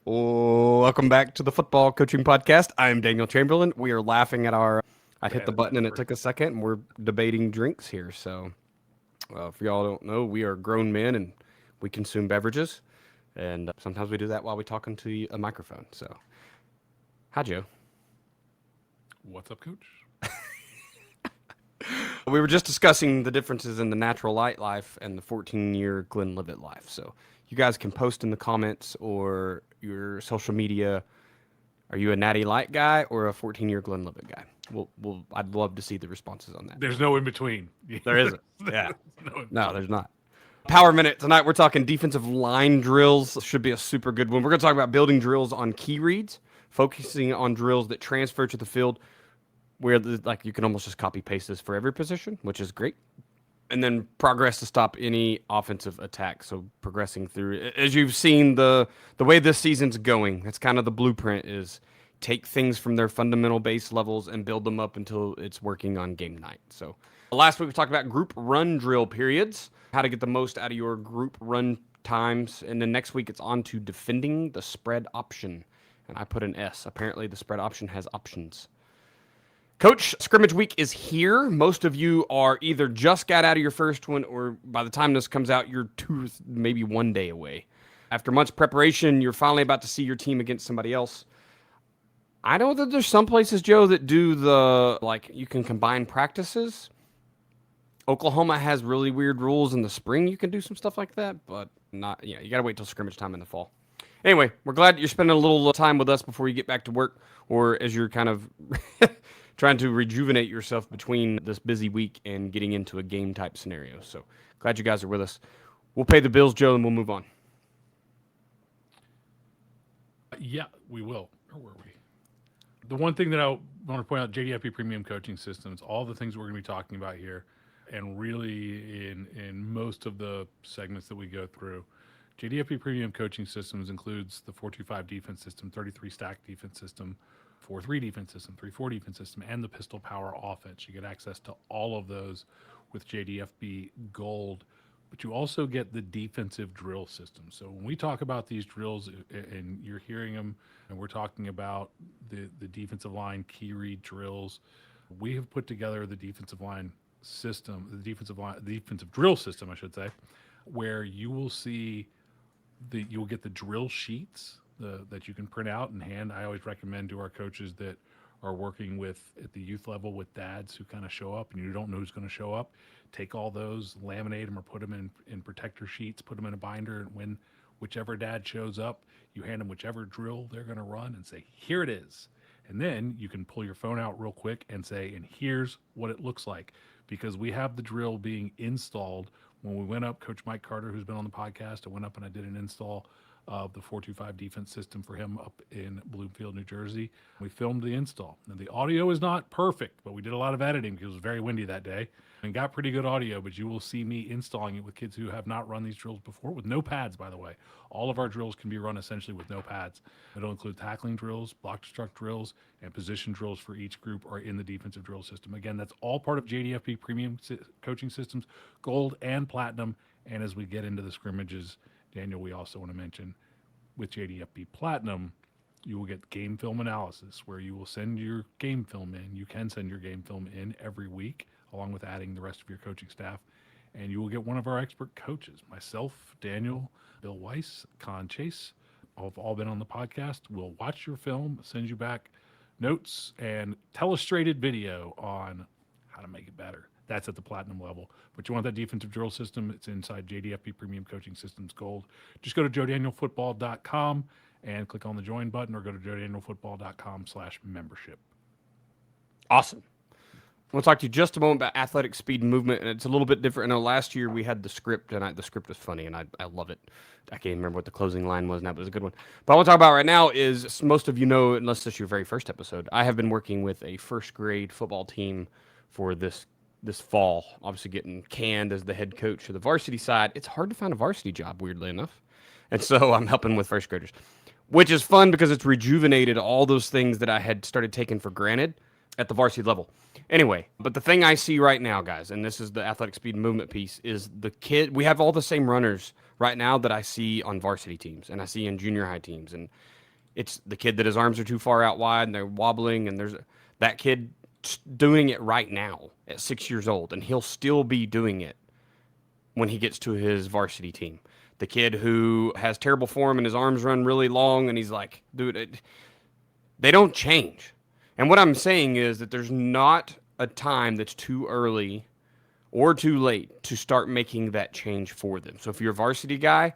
Welcome back to the Football Coaching Podcast. I'm Daniel Chamberlain. We are laughing at our. I hit the Bad button and it effort. took a second, and we're debating drinks here. So, if y'all don't know, we are grown men and we consume beverages, and sometimes we do that while we talk into a microphone. So, hi, Joe. What's up, Coach? We were just discussing the differences in the natural light life and the 14-year Glenlivet life. So, you guys can post in the comments or your social media. Are you a Natty Light guy or a 14-year Glenlivet guy? I'd love to see the responses on that. There's no in between. There isn't. Yeah. No in No, between. there's not. Power Minute. Tonight we're talking defensive line drills. Should be a super good one. We're going to talk about building drills on key reads, focusing on drills that transfer to the field where like you can almost just copy paste this for every position, which is great. And then progress to stop any offensive attack. So progressing through, as you've seen the way this season's going, that's kind of the blueprint is take things from their fundamental base levels and build them up until it's working on game night. So last week we talked about group run drill periods, how to get the most out of your group run times, and then next week it's on to defending the spread option. And I put an S. Apparently the spread option has options. Coach, scrimmage week is here. Most of you are either just got out of your first one or by the time this comes out, you're maybe 1 day away. After much preparation, you're finally about to see your team against somebody else. I know that there's some places, Joe, that do you can combine practices. Oklahoma has really weird rules in the spring. You can do some stuff like that, but not, you got to wait till scrimmage time in the fall. Anyway, we're glad you're spending a little time with us before you get back to work or as you're kind of trying to rejuvenate yourself between this busy week and getting into a game type scenario. So glad you guys are with us. We'll pay the bills, Joe, and we'll move on. Yeah, we will. Or were we? The one thing that I want to point out, JDFP Premium Coaching Systems, all the things we're going to be talking about here, and really in most of the segments that we go through, JDFP Premium Coaching Systems includes the 425 defense system, 33 stack defense system, 4-3 defense system, 3-4 defense system, and the pistol power offense. You get access to all of those with JDFB Gold, but you also get the defensive drill system. So when we talk about these drills and you're hearing them, and we're talking about the defensive line key read drills, we have put together the defensive line system, the defensive drill system, I should say, where you will see you'll get the drill sheets that you can print out and hand. I always recommend to our coaches that are working with at the youth level with dads who kind of show up and you don't know who's going to show up. Take all those, laminate them or put them in protector sheets, put them in a binder, and when whichever dad shows up, you hand them whichever drill they're going to run and say, here it is. And then you can pull your phone out real quick and say, and here's what it looks like. Because we have the drill being installed. When we went up, Coach Mike Carter, who's been on the podcast, I went up and I did an install of the 425 defense system for him up in Bloomfield, New Jersey. We filmed the install. And the audio is not perfect, but we did a lot of editing because it was very windy that day and got pretty good audio. But you will see me installing it with kids who have not run these drills before with no pads, by the way. All of our drills can be run essentially with no pads. It'll include tackling drills, block destruct drills, and position drills for each group are in the defensive drill system. Again, that's all part of JDFP Premium Coaching Systems, Gold and Platinum. And as we get into the scrimmages, Daniel, we also want to mention with JDFP Platinum, you will get game film analysis where you will send your game film in. You can send your game film in every week, along with adding the rest of your coaching staff. And you will get one of our expert coaches, myself, Daniel, Bill Weiss, Con Chase, have all been on the podcast. We'll watch your film, send you back notes and telestrated video on how to make it better. That's at the platinum level. But you want that defensive drill system, it's inside JDFP Premium Coaching Systems Gold. Just go to joedanielfootball.com and click on the join button or go to joedanielfootball.com/membership. Awesome. We'll talk to you just a moment about athletic speed and movement, and it's a little bit different. I know last year we had the script, and the script was funny, and I love it. I can't remember what the closing line was now, but it was a good one. But what I want to talk about right now is, most of you know, unless this is your very first episode, I have been working with a first grade football team for this fall, obviously getting canned as the head coach for the varsity side. It's hard to find a varsity job, weirdly enough. And so I'm helping with first graders, which is fun because it's rejuvenated all those things that I had started taking for granted at the varsity level. Anyway, but the thing I see right now, guys, and this is the athletic speed and movement piece, is the kid. We have all the same runners right now that I see on varsity teams and I see in junior high teams. And it's the kid that his arms are too far out wide and they're wobbling. And there's that kid doing it right now at 6 years old. And he'll still be doing it when he gets to his varsity team. The kid who has terrible form and his arms run really long and he's like, dude, they don't change. And what I'm saying is that there's not a time that's too early or too late to start making that change for them. So if you're a varsity guy,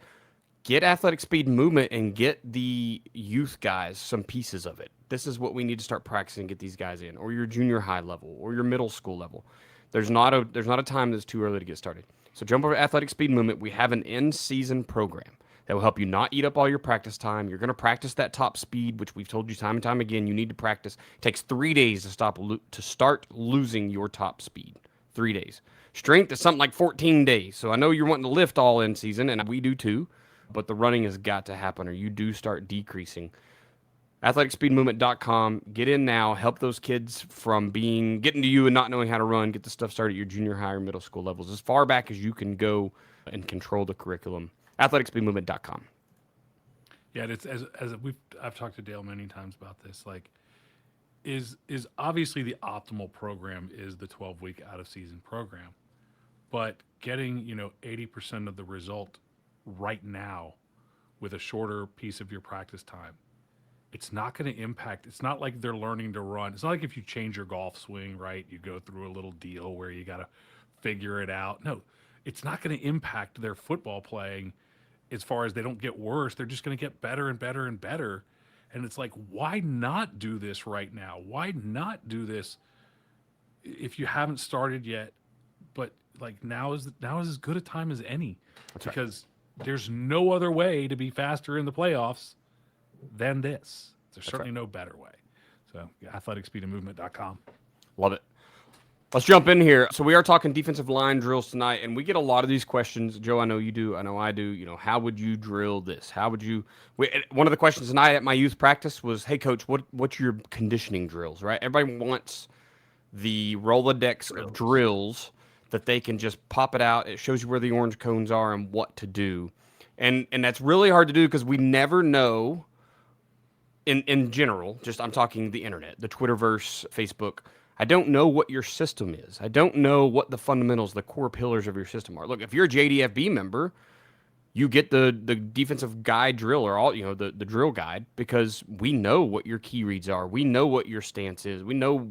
get athletic speed and movement and get the youth guys some pieces of it. This is what we need to start practicing and get these guys in, or your junior high level or your middle school level. There's not a time that's too early to get started. So jump over to athletic speed and movement. We have an in-season program that will help you not eat up all your practice time. You're going to practice that top speed, which we've told you time and time again. You need to practice. It takes 3 days to start losing your top speed. 3 days. Strength is something like 14 days. So I know you're wanting to lift all in season, and we do too. But the running has got to happen, or you do start decreasing. AthleticSpeedMovement.com. Get in now. Help those kids from getting to you and not knowing how to run. Get the stuff started at your junior high or middle school levels as far back as you can go and control the curriculum. AthleticSpeedMovement.com. Yeah, it's I've talked to Dale many times about this. Like, is obviously the optimal program is the 12-week out of season program, but getting 80% of the result right now with a shorter piece of your practice time, it's not going to impact. It's not like they're learning to run. It's not like if you change your golf swing, right? You go through a little deal where you got to figure it out. No, it's not going to impact their football playing as far as they don't get worse. They're just going to get better and better and better. And it's like, why not do this right now? Why not do this if you haven't started yet? But like now is as good a time as any. That's right. Because there's no other way to be faster in the playoffs than this. There's certainly no better way. So, yeah, AthleticSpeedandMovement.com. Love it. Let's jump in here. So we are talking defensive line drills tonight, and we get a lot of these questions. Joe, I know you do. I know I do. How would you drill this? How would you? One of the questions tonight at my youth practice was, "Hey, coach, what's your conditioning drills?" Right? Everybody wants the Rolodex of drills that they can just pop it out. It shows you where the orange cones are and what to do, and that's really hard to do because we never know. In general, just I'm talking the internet, the Twitterverse, Facebook. I don't know what your system is. I don't know what the fundamentals, the core pillars of your system are. Look, if you're a JDFB member, you get the defensive guide drill or all the drill guide because we know what your key reads are. We know what your stance is. We know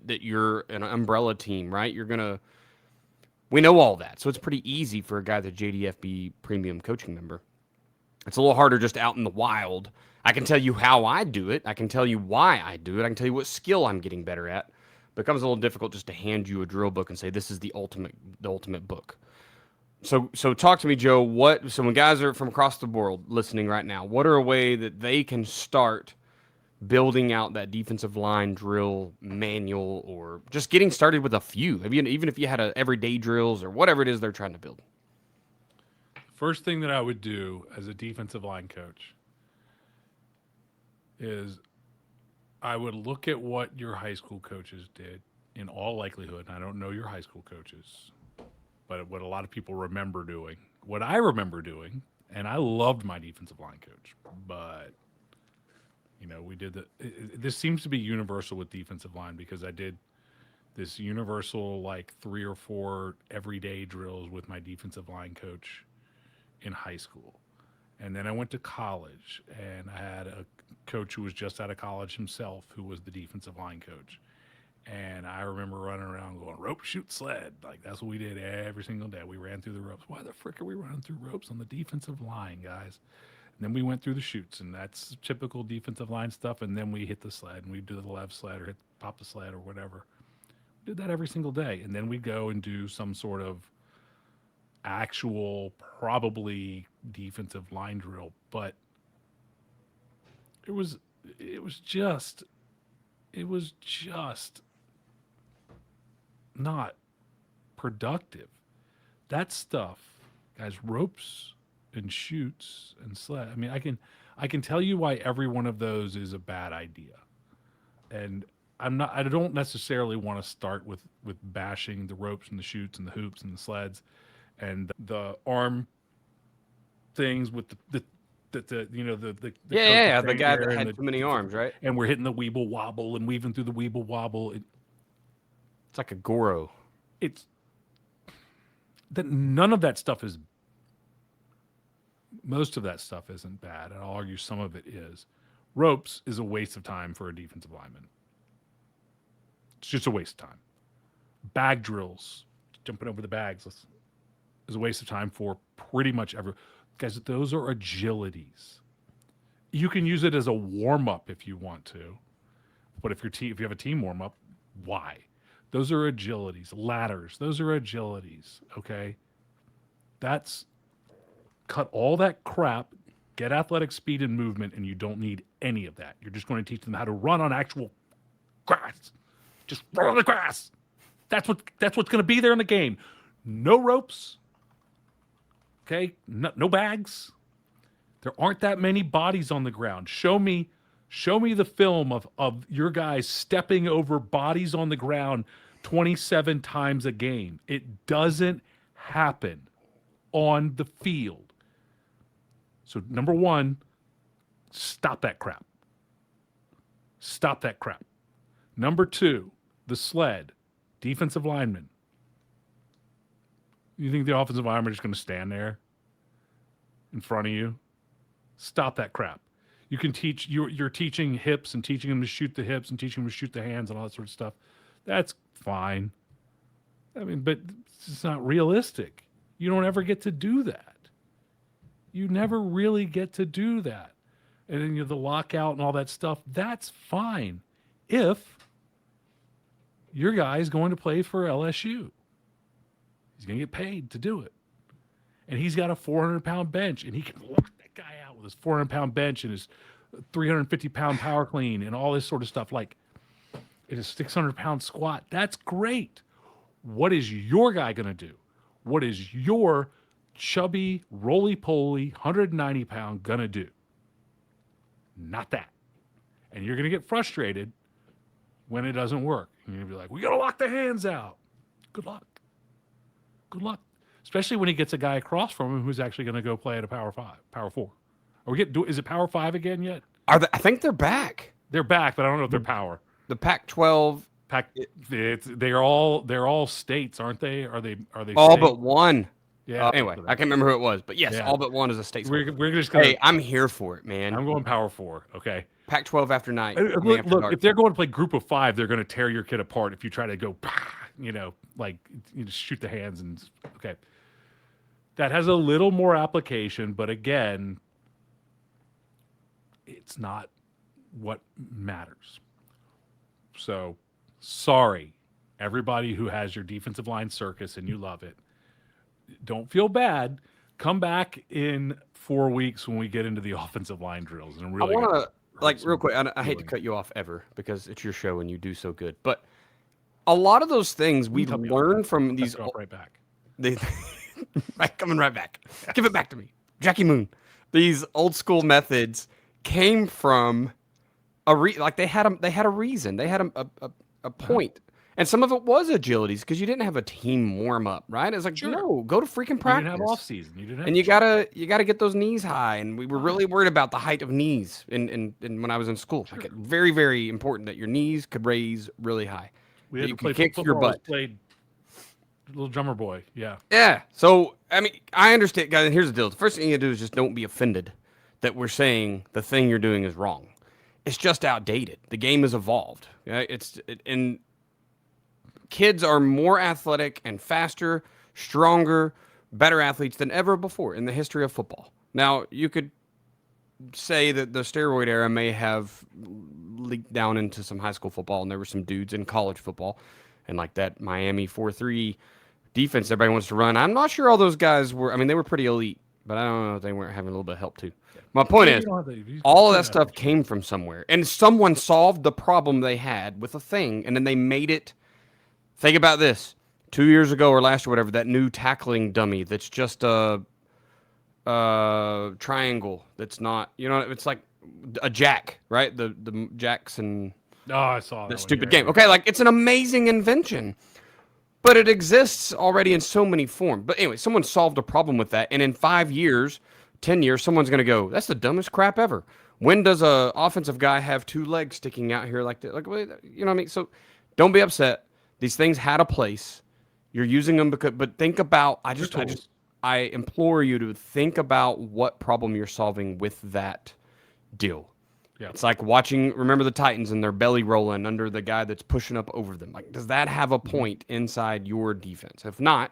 that you're an umbrella team, right? We know all that. So it's pretty easy for a guy that's a JDFB premium coaching member. It's a little harder just out in the wild. I can tell you how I do it. I can tell you why I do it. I can tell you what skill I'm getting better at. It becomes a little difficult just to hand you a drill book and say this is the ultimate book. So talk to me, Joe. So when guys are from across the world listening right now, what are a way that they can start building out that defensive line drill manual, or just getting started with a few? Even if you had everyday drills or whatever it is they're trying to build. First thing that I would do as a defensive line coach is I would look at what your high school coaches did in all likelihood. I don't know your high school coaches, but what a lot of people remember doing, what I remember doing, and I loved my defensive line coach, but we did this seems to be universal with defensive line because I did this universal like 3 or 4 everyday drills with my defensive line coach in high school. And then I went to college and I had a coach who was just out of college himself who was the defensive line coach. And I remember running around going, rope, shoot, sled. Like, that's what we did every single day. We ran through the ropes. Why the frick are we running through ropes on the defensive line, guys? And then we went through the chutes, and that's typical defensive line stuff. And then we hit the sled, and we'd do the left sled or pop the sled or whatever. We did that every single day. And then we'd go and do some sort of actual, probably defensive line drill. But it was just not productive. That stuff, guys, ropes and chutes and sled. I mean, I can tell you why every one of those is a bad idea. And I don't necessarily want to start with bashing the ropes and the chutes and the hoops and the sleds and the arm things with the you know the coach The right guy there that and had too many arms, right? and we're hitting the weeble wobble and weaving through the weeble wobble. It's like a Goro. It's that none of that stuff is. Most of that stuff isn't bad. I'll argue some of it is. Ropes is a waste of time for a defensive lineman. It's just a waste of time. Bag drills, jumping over the bags, is a waste of time for pretty much every. Guys, those are agilities. You can use it as a warm-up if you want to. But if you have a team warm-up, why? Those are agilities. Ladders, those are agilities, okay? Cut all that crap, get athletic speed and movement, and you don't need any of that. You're just going to teach them how to run on actual grass. Just run on the grass. That's what's going to be there in the game. No ropes. Okay? No bags. There aren't that many bodies on the ground. Show me the film of your guys stepping over bodies on the ground 27 times a game. It doesn't happen on the field. So number one, stop that crap. Stop that crap. Number two, the sled, defensive lineman. You think the offensive lineman is just going to stand there in front of you? Stop that crap. You can teach, you're teaching hips and teaching them to shoot the hips and teaching them to shoot the hands and all that sort of stuff. That's fine. I mean, but it's not realistic. You don't ever get to do that. You never really get to do that. And then the lockout and all that stuff, that's fine if your guy is going to play for LSU. He's going to get paid to do it. And he's got a 400-pound bench, and he can lock that guy out with his 400-pound bench and his 350-pound power clean and all this sort of stuff. Like, it is 600-pound squat. That's great. What is your guy going to do? What is your chubby, roly-poly, 190-pound gonna do? Not that. And you're gonna get frustrated when it doesn't work. You're gonna be like, we gotta lock the hands out. Good luck. Good luck. Especially when he gets a guy across from him who's actually gonna go play at a Power 5, Power 4. Is it Power 5 again yet? I think they're back. They're back, but I don't know if they're Power. The Pac-12. They're all states, aren't they? Are they all states? but one? Yeah. Anyway, I can't remember who it was, but yes, all but one is a state. We're just gonna. Hey, I'm here for it, man. I'm going Power 4. Okay. Pac-12 after night. Look, if they're going to play Group of 5, they're going to tear your kid apart. If you try to go, shoot the hands and okay. That has a little more application, but again, it's not what matters. So, sorry, everybody who has your defensive line circus and you love it. Don't feel bad. Come back in 4 weeks when we get into the offensive line drills. And really, I want to real quick. I hate to cut you off ever because it's your show and you do so good. But a lot of those things we learn from these. Right back. Coming right back. Give it back to me, Jackie Moon. These old school methods came from they had a reason. They had a point. And some of it was agilities because you didn't have a team warm up, right? It's like, no, go to freaking practice. You didn't have off season. You gotta get those knees high. And we were really worried about the height of knees in when I was in school. Sure. Like, very, very important that your knees could raise really high. We had you to play kick football. your butt. Played little drummer boy. Yeah. Yeah. So I mean, I understand, guys. And here's the deal: the first thing you do is just don't be offended that we're saying the thing you're doing is wrong. It's just outdated. The game has evolved. And kids are more athletic and faster, stronger, better athletes than ever before in the history of football. Now, you could say that the steroid era may have leaked down into some high school football, and there were some dudes in college football, and like that Miami 4-3 defense everybody wants to run. I'm not sure all those guys were. I mean, they were pretty elite, but I don't know if they weren't having a little bit of help too. My point is, all of that stuff came from somewhere, and someone solved the problem they had with a thing, and then they made it. Think about this. 2 years ago or last or whatever, that new tackling dummy that's just a triangle that's not, it's like a jack, right? The Jackson. Oh, I saw that. The stupid game. Okay, like it's an amazing invention, but it exists already in so many forms. But anyway, someone solved a problem with that, and in 5 years, 10 years, someone's going to go, that's the dumbest crap ever. When does a offensive guy have two legs sticking out here like that? Like, you know what I mean? So don't be upset. These things had a place. You're using them but think about, I implore you to think about what problem you're solving with that deal. Yeah. It's like remember the Titans and their belly rolling under the guy that's pushing up over them. Like, does that have a point inside your defense? If not,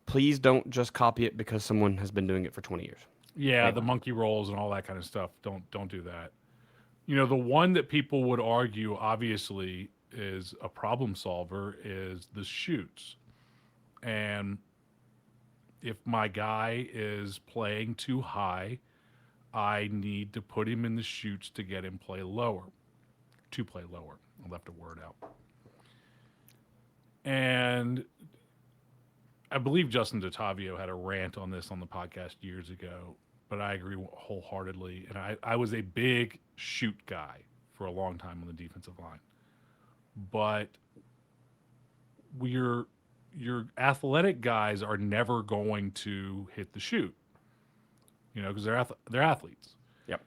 please don't just copy it because someone has been doing it for 20 years. Yeah, the monkey rolls and all that kind of stuff. Don't do that. You know, the one that people would argue obviously is a problem solver is the chutes. And if my guy is playing too high, I need to put him in the chutes to get him play lower. I left a word out. And I believe Justin DeTavio had a rant on this on the podcast years ago, but I agree wholeheartedly. And I was a big chute guy for a long time on the defensive line. But your athletic guys are never going to hit the chute, you know, because they're athletes. Yep.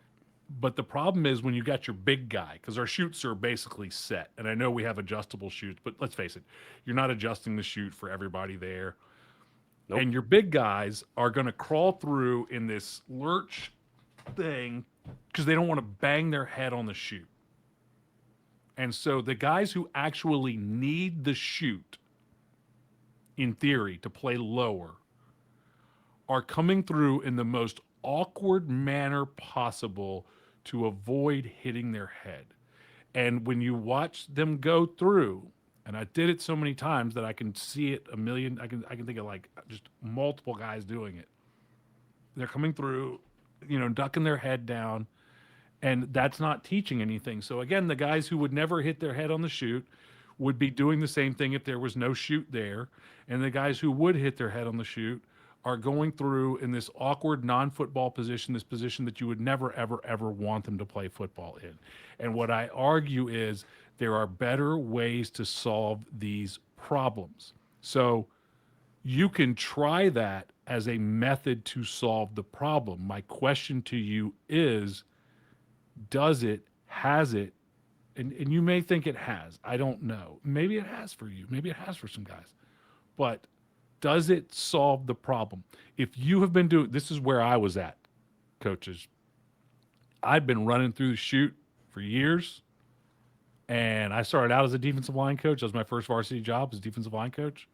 But the problem is when you got your big guy, because our chutes are basically set. And I know we have adjustable chutes, but let's face it, you're not adjusting the chute for everybody there. Nope. And your big guys are going to crawl through in this lurch thing because they don't want to bang their head on the chute. And so the guys who actually need the chute, in theory, to play lower, are coming through in the most awkward manner possible to avoid hitting their head. And when you watch them go through, and I did it so many times that I can see it a million. I can think of like just multiple guys doing it. They're coming through, you know, ducking their head down, and that's not teaching anything. So again, the guys who would never hit their head on the chute would be doing the same thing if there was no chute there, and the guys who would hit their head on the chute are going through in this awkward non-football position, this position that you would never, ever, ever want them to play football in. And what I argue is there are better ways to solve these problems. So you can try that as a method to solve the problem. My question to you is, does it, has it, and you may think it has. I don't know. Maybe it has for you. Maybe it has for some guys. But does it solve the problem? If you have been doing, this is where I was at, coaches. I'd been running through the chute for years. And I started out as a defensive line coach. That was my first varsity job as a defensive line coach.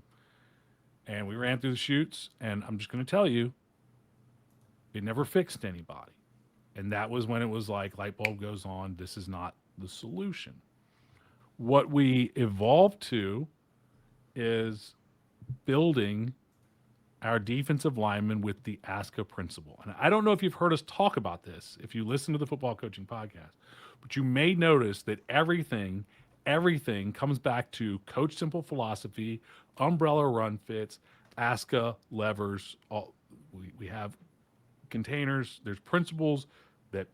And we ran through the chutes. And I'm just going to tell you, it never fixed anybody. And that was when it was like, light bulb goes on. This is not the solution. What we evolved to is building our defensive linemen with the ASCA principle. And I don't know if you've heard us talk about this, if you listen to the football coaching podcast, but you may notice that everything comes back to Coach Simple philosophy, umbrella run fits, ASCA levers. We have containers. There's principles that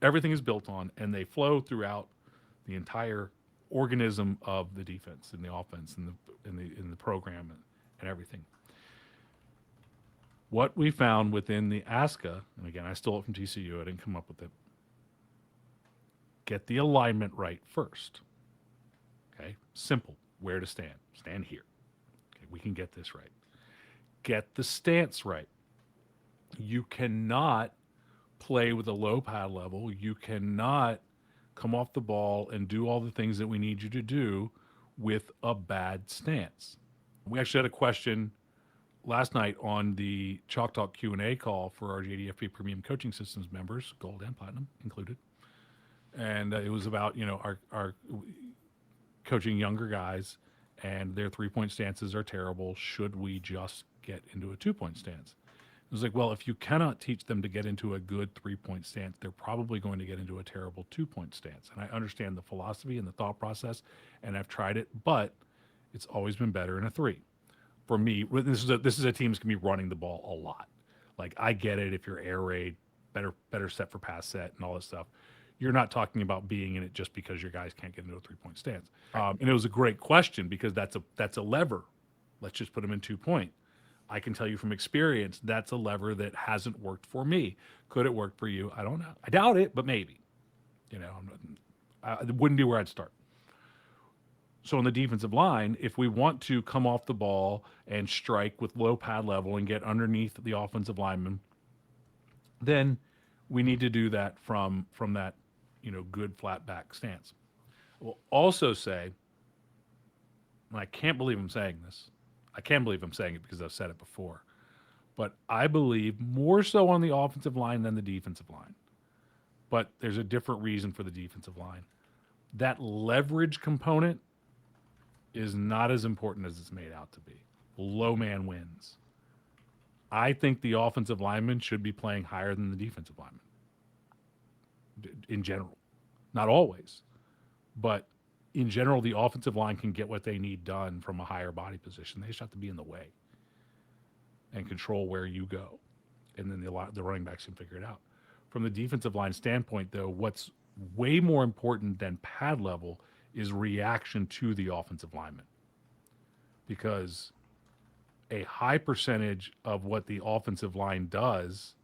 everything is built on, and they flow throughout the entire organism of the defense and the offense and in the program and everything. What we found within the ASCA, and again, I stole it from TCU. I didn't come up with it. Get the alignment right first. Okay, simple. Where to stand? Stand here. Okay, we can get this right. Get the stance right. You cannot play with a low pad level. You cannot come off the ball and do all the things that we need you to do with a bad stance. We actually had a question last night on the Chalk Talk Q&A call for our JDFP Premium Coaching Systems members, Gold and Platinum included. And it was about, you know, our coaching younger guys and their three-point stances are terrible. Should we just get into a two-point stance? It was like, well, if you cannot teach them to get into a good three-point stance, they're probably going to get into a terrible two-point stance. And I understand the philosophy and the thought process, and I've tried it, but it's always been better in a three. For me, this is a team that's going to be running the ball a lot. Like, I get it if you're air raid, better set for pass set and all this stuff. You're not talking about being in it just because your guys can't get into a three-point stance. And it was a great question because that's a lever. Let's just put them in 2-point. I can tell you from experience, that's a lever that hasn't worked for me. Could it work for you? I don't know. I doubt it, but maybe. You know, it wouldn't be where I'd start. So on the defensive line, if we want to come off the ball and strike with low pad level and get underneath the offensive lineman, then we need to do that from that, good flat back stance. We'll also say, and I can't believe I'm saying this. I can't believe I'm saying it because I've said it before. But I believe more so on the offensive line than the defensive line. But there's a different reason for the defensive line. That leverage component is not as important as it's made out to be. Low man wins. I think the offensive lineman should be playing higher than the defensive lineman in general. Not always, but in general, the offensive line can get what they need done from a higher body position. They just have to be in the way and control where you go. And then the running backs can figure it out. From the defensive line standpoint, though, what's way more important than pad level is reaction to the offensive lineman. Because a high percentage of what the offensive line does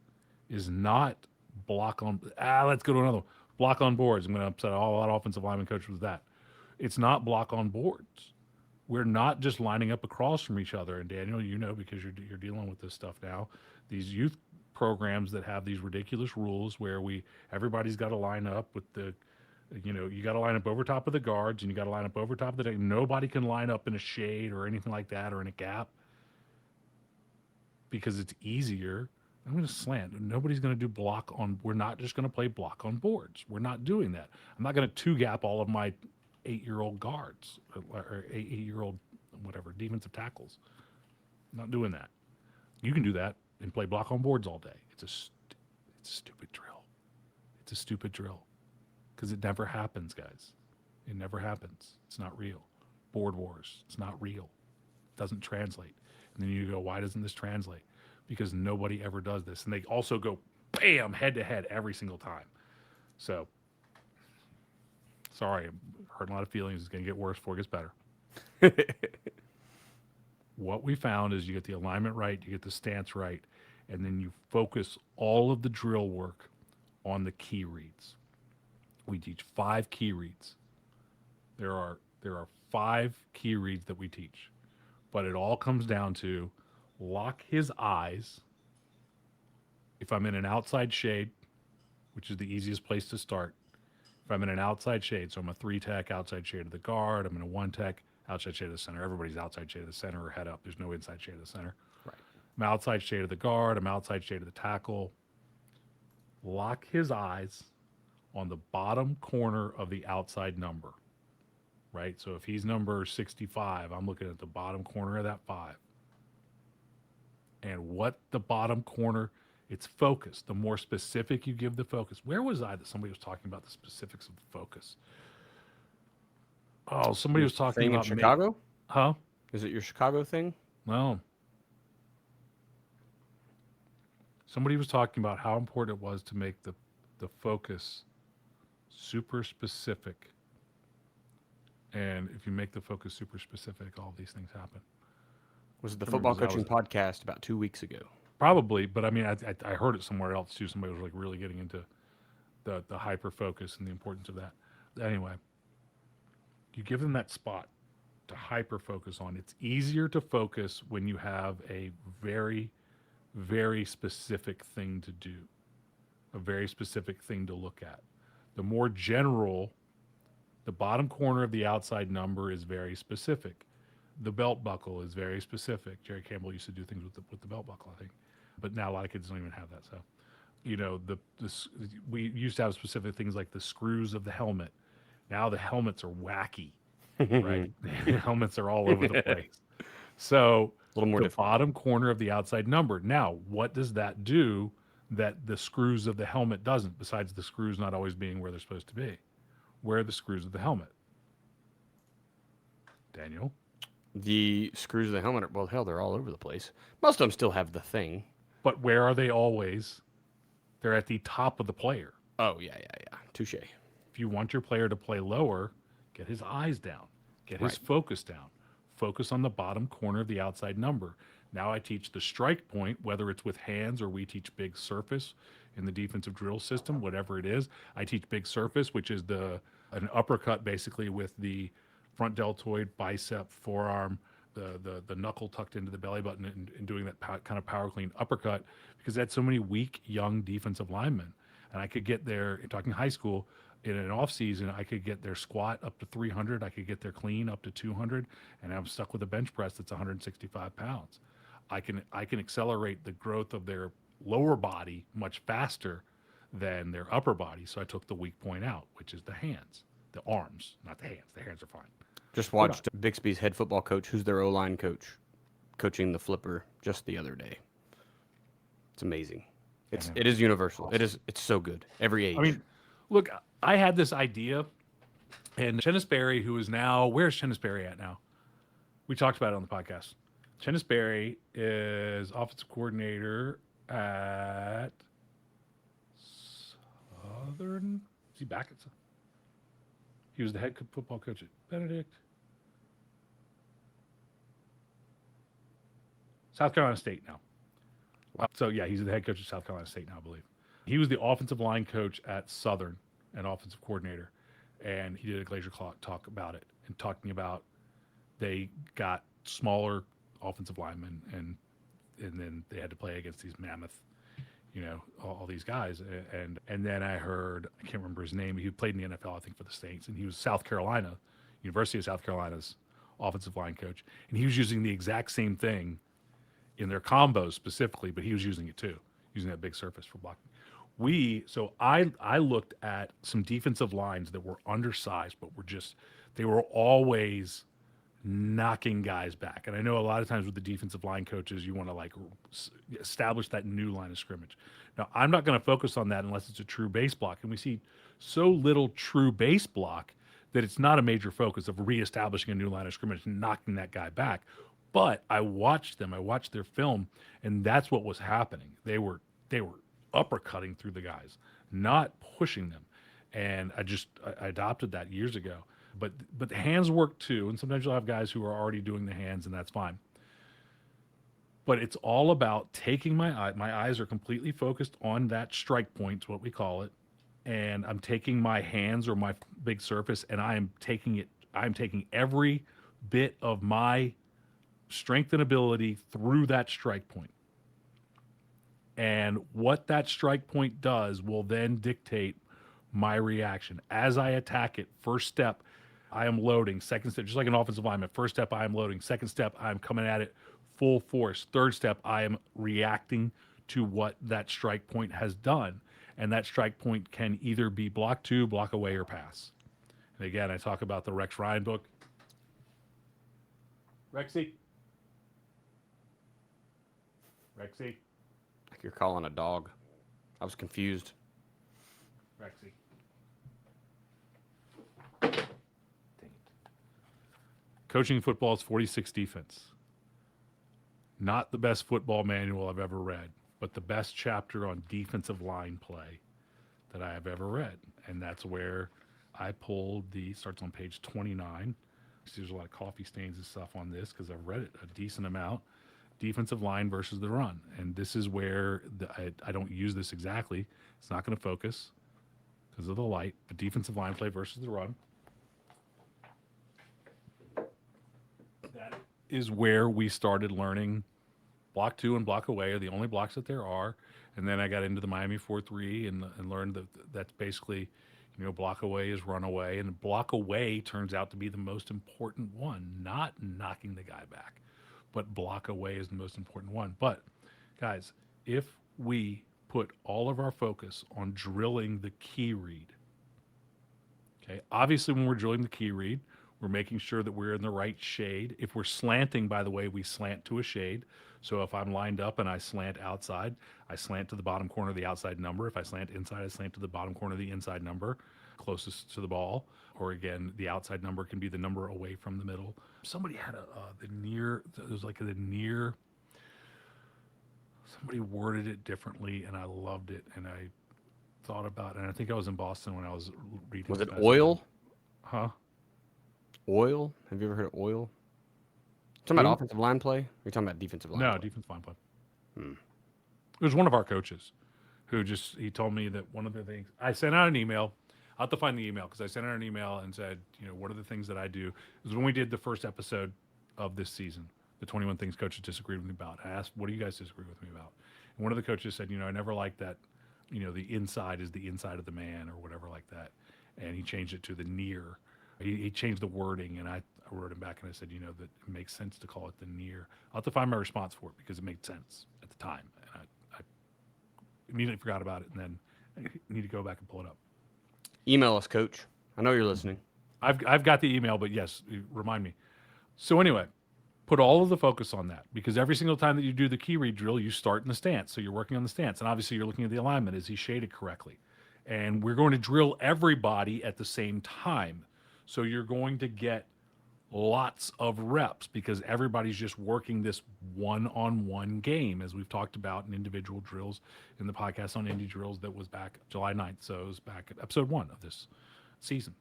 is not block on. Let's go to another one. Block on boards. I'm going to upset a lot of offensive lineman coaches with that. It's not block on boards. We're not just lining up across from each other. And Daniel, because you're dealing with this stuff now, these youth programs that have these ridiculous rules where everybody's got to line up with you got to line up over top of the guards and you got to line up over top of the deck. Nobody can line up in a shade or anything like that or in a gap because it's easier. I'm going to slant. Nobody's going to do block on. We're not just going to play block on boards. We're not doing that. I'm not going to two gap all of my 8-year-old guards or 8-year-old whatever defensive tackles. I'm not doing that. You can do that and play block on boards all day. It's a stupid drill. It's a stupid drill because it never happens, guys. It never happens. It's not real. Board wars. It's not real. It doesn't translate. And then you go, why doesn't this translate? Because nobody ever does this. And they also go, bam, head to head every single time. So, sorry, I'm hurting a lot of feelings. It's going to get worse before it gets better. What we found is you get the alignment right, you get the stance right, and then you focus all of the drill work on the key reads. We teach 5 key reads. There are 5 key reads that we teach. But it all comes down to lock his eyes. If I'm in an outside shade, which is the easiest place to start. If I'm in an outside shade, so I'm a 3-tech outside shade of the guard, I'm in a 1-tech outside shade of the center. Everybody's outside shade of the center or head up. There's no inside shade of the center. Right. I'm outside shade of the guard. I'm outside shade of the tackle. Lock his eyes on the bottom corner of the outside number. Right? So if he's number 65, I'm looking at the bottom corner of that 5. And what the bottom corner, it's focus. The more specific you give the focus. Where was I that somebody was talking about the specifics of the focus? Oh, somebody was talking about in Chicago? Huh? Is it your Chicago thing? No. Somebody was talking about how important it was to make the focus super specific. And if you make the focus super specific, all these things happen. Was it the football coaching podcast about 2 weeks ago? Probably, but I mean, I heard it somewhere else too. Somebody was like really getting into the hyper focus and the importance of that. Anyway, you give them that spot to hyper focus on. It's easier to focus when you have a very, very specific thing to do, a very specific thing to look at. The more general, the bottom corner of the outside number is very specific. The belt buckle is very specific. Jerry Campbell used to do things with the belt buckle, I think. But now a lot of kids don't even have that. So, we used to have specific things like the screws of the helmet. Now the helmets are wacky, right? The helmets are all over the place. So a little more the different. bottom corner of the outside number. Now, what does that do that the screws of the helmet doesn't, besides the screws not always being where they're supposed to be? Where are the screws of the helmet? Daniel? The screws of the helmet, well, hell, they're all over the place. Most of them still have the thing. But where are they always? They're at the top of the player. Oh, yeah. Touche. If you want your player to play lower, get his eyes down. Get his focus down. Focus on the bottom corner of the outside number. Now I teach the strike point, whether it's with hands or we teach big surface in the defensive drill system, whatever it is. I teach big surface, which is an uppercut basically with the front deltoid, bicep, forearm, the knuckle tucked into the belly button, and doing that kind of power clean uppercut, because that's so many weak young defensive linemen. And I could get their, talking high school, in an off season, I could get their squat up to 300. I could get their clean up to 200, and I'm stuck with a bench press that's 165 pounds. I can accelerate the growth of their lower body much faster than their upper body. So I took the weak point out, which is the hands, the arms, not the hands. The hands are fine. Just watched Bixby's head football coach, who's their O-line coach, coaching the flipper just the other day. It's amazing. It is universal. Awesome. It's so good. Every age. I mean, look, I had this idea, and Chennis Berry, who is now, where's Chennis Berry at now? We talked about it on the podcast. Chennis Berry is offensive coordinator at Southern. Is he back at Southern? He was the head football coach at Benedict. South Carolina State now. So, yeah, he's the head coach of South Carolina State now, I believe. He was the offensive line coach at Southern, an offensive coordinator, and he did a Glacier talk about it, and talking about they got smaller offensive linemen, and then they had to play against these mammoth, all these guys. And then I heard, I can't remember his name, he played in the NFL, I think, for the Saints, and he was South Carolina, University of South Carolina's offensive line coach, and he was using the exact same thing in their combos specifically, but he was using it too, using that big surface for blocking. I looked at some defensive lines that were undersized, but they were always knocking guys back. And I know a lot of times with the defensive line coaches, you want to establish that new line of scrimmage. Now, I'm not going to focus on that unless it's a true base block. And we see so little true base block that it's not a major focus of reestablishing a new line of scrimmage and knocking that guy back. But I watched their film, and that's what was happening. They were uppercutting through the guys, not pushing them. And I adopted that years ago. But the hands work too, and sometimes you'll have guys who are already doing the hands, and that's fine. But it's all about taking my eyes are completely focused on that strike point, is what we call it, and I'm taking my hands or my big surface, and I'm taking every bit of my strength and ability through that strike point. And what that strike point does will then dictate my reaction. As I attack it, first step, I am loading. Second step, just like an offensive lineman, first step, I am loading. Second step, I'm coming at it full force. Third step, I am reacting to what that strike point has done. And that strike point can either be block two, block away, or pass. And again, I talk about the Rex Ryan book. Rexy? Like you're calling a dog. I was confused. Rexy. Dang it. Coaching football is 46 defense. Not the best football manual I've ever read, but the best chapter on defensive line play that I have ever read. And that's where I pulled starts on page 29. There's a lot of coffee stains and stuff on this because I've read it a decent amount. Defensive line versus the run. And this is where I don't use this exactly. It's not going to focus because of the light, but defensive line play versus the run. That is where we started learning block two and block away are the only blocks that there are. And then I got into the Miami 4-3 and learned that that's basically, block away is run away. And block away turns out to be the most important one, not knocking the guy back. But block away is the most important one. But, guys, if we put all of our focus on drilling the key read, okay, obviously when we're drilling the key read, we're making sure that we're in the right shade. If we're slanting, by the way, we slant to a shade. So if I'm lined up and I slant outside, I slant to the bottom corner of the outside number. If I slant inside, I slant to the bottom corner of the inside number, closest to the ball. Or again, the outside number can be the number away from the middle. Somebody had somebody worded it differently, and I loved it, and I thought about it, and I think I was in Boston when I was reading. Was it oil? Huh? Oil? Have you ever heard of oil? Talking about Who? offensive line play? Or you talking about defensive line No, play? defensive line play. Hmm. It was one of our coaches who he told me that one of the things I sent out an email. I'll have to find the email because I sent out an email and said, what are the things that I do? It was when we did the first episode of this season, the 21 things coaches disagreed with me about. I asked, what do you guys disagree with me about? And one of the coaches said, I never liked that, the inside is the inside of the man or whatever like that. And he changed it to the near. He changed the wording, and I wrote him back and I said, that it makes sense to call it the near. I'll have to find my response for it because it made sense at the time. And I immediately forgot about it, and then I need to go back and pull it up. Email us, Coach. I know you're listening. I've got the email, but yes, remind me. So anyway, put all of the focus on that because every single time that you do the key read drill, you start in the stance. So you're working on the stance, and obviously you're looking at the alignment. Is he shaded correctly? And we're going to drill everybody at the same time. So you're going to get lots of reps because everybody's just working this one-on-one game, as we've talked about in individual drills in the podcast on indie drills that was back July 9th. So it was back at episode 1 of this season.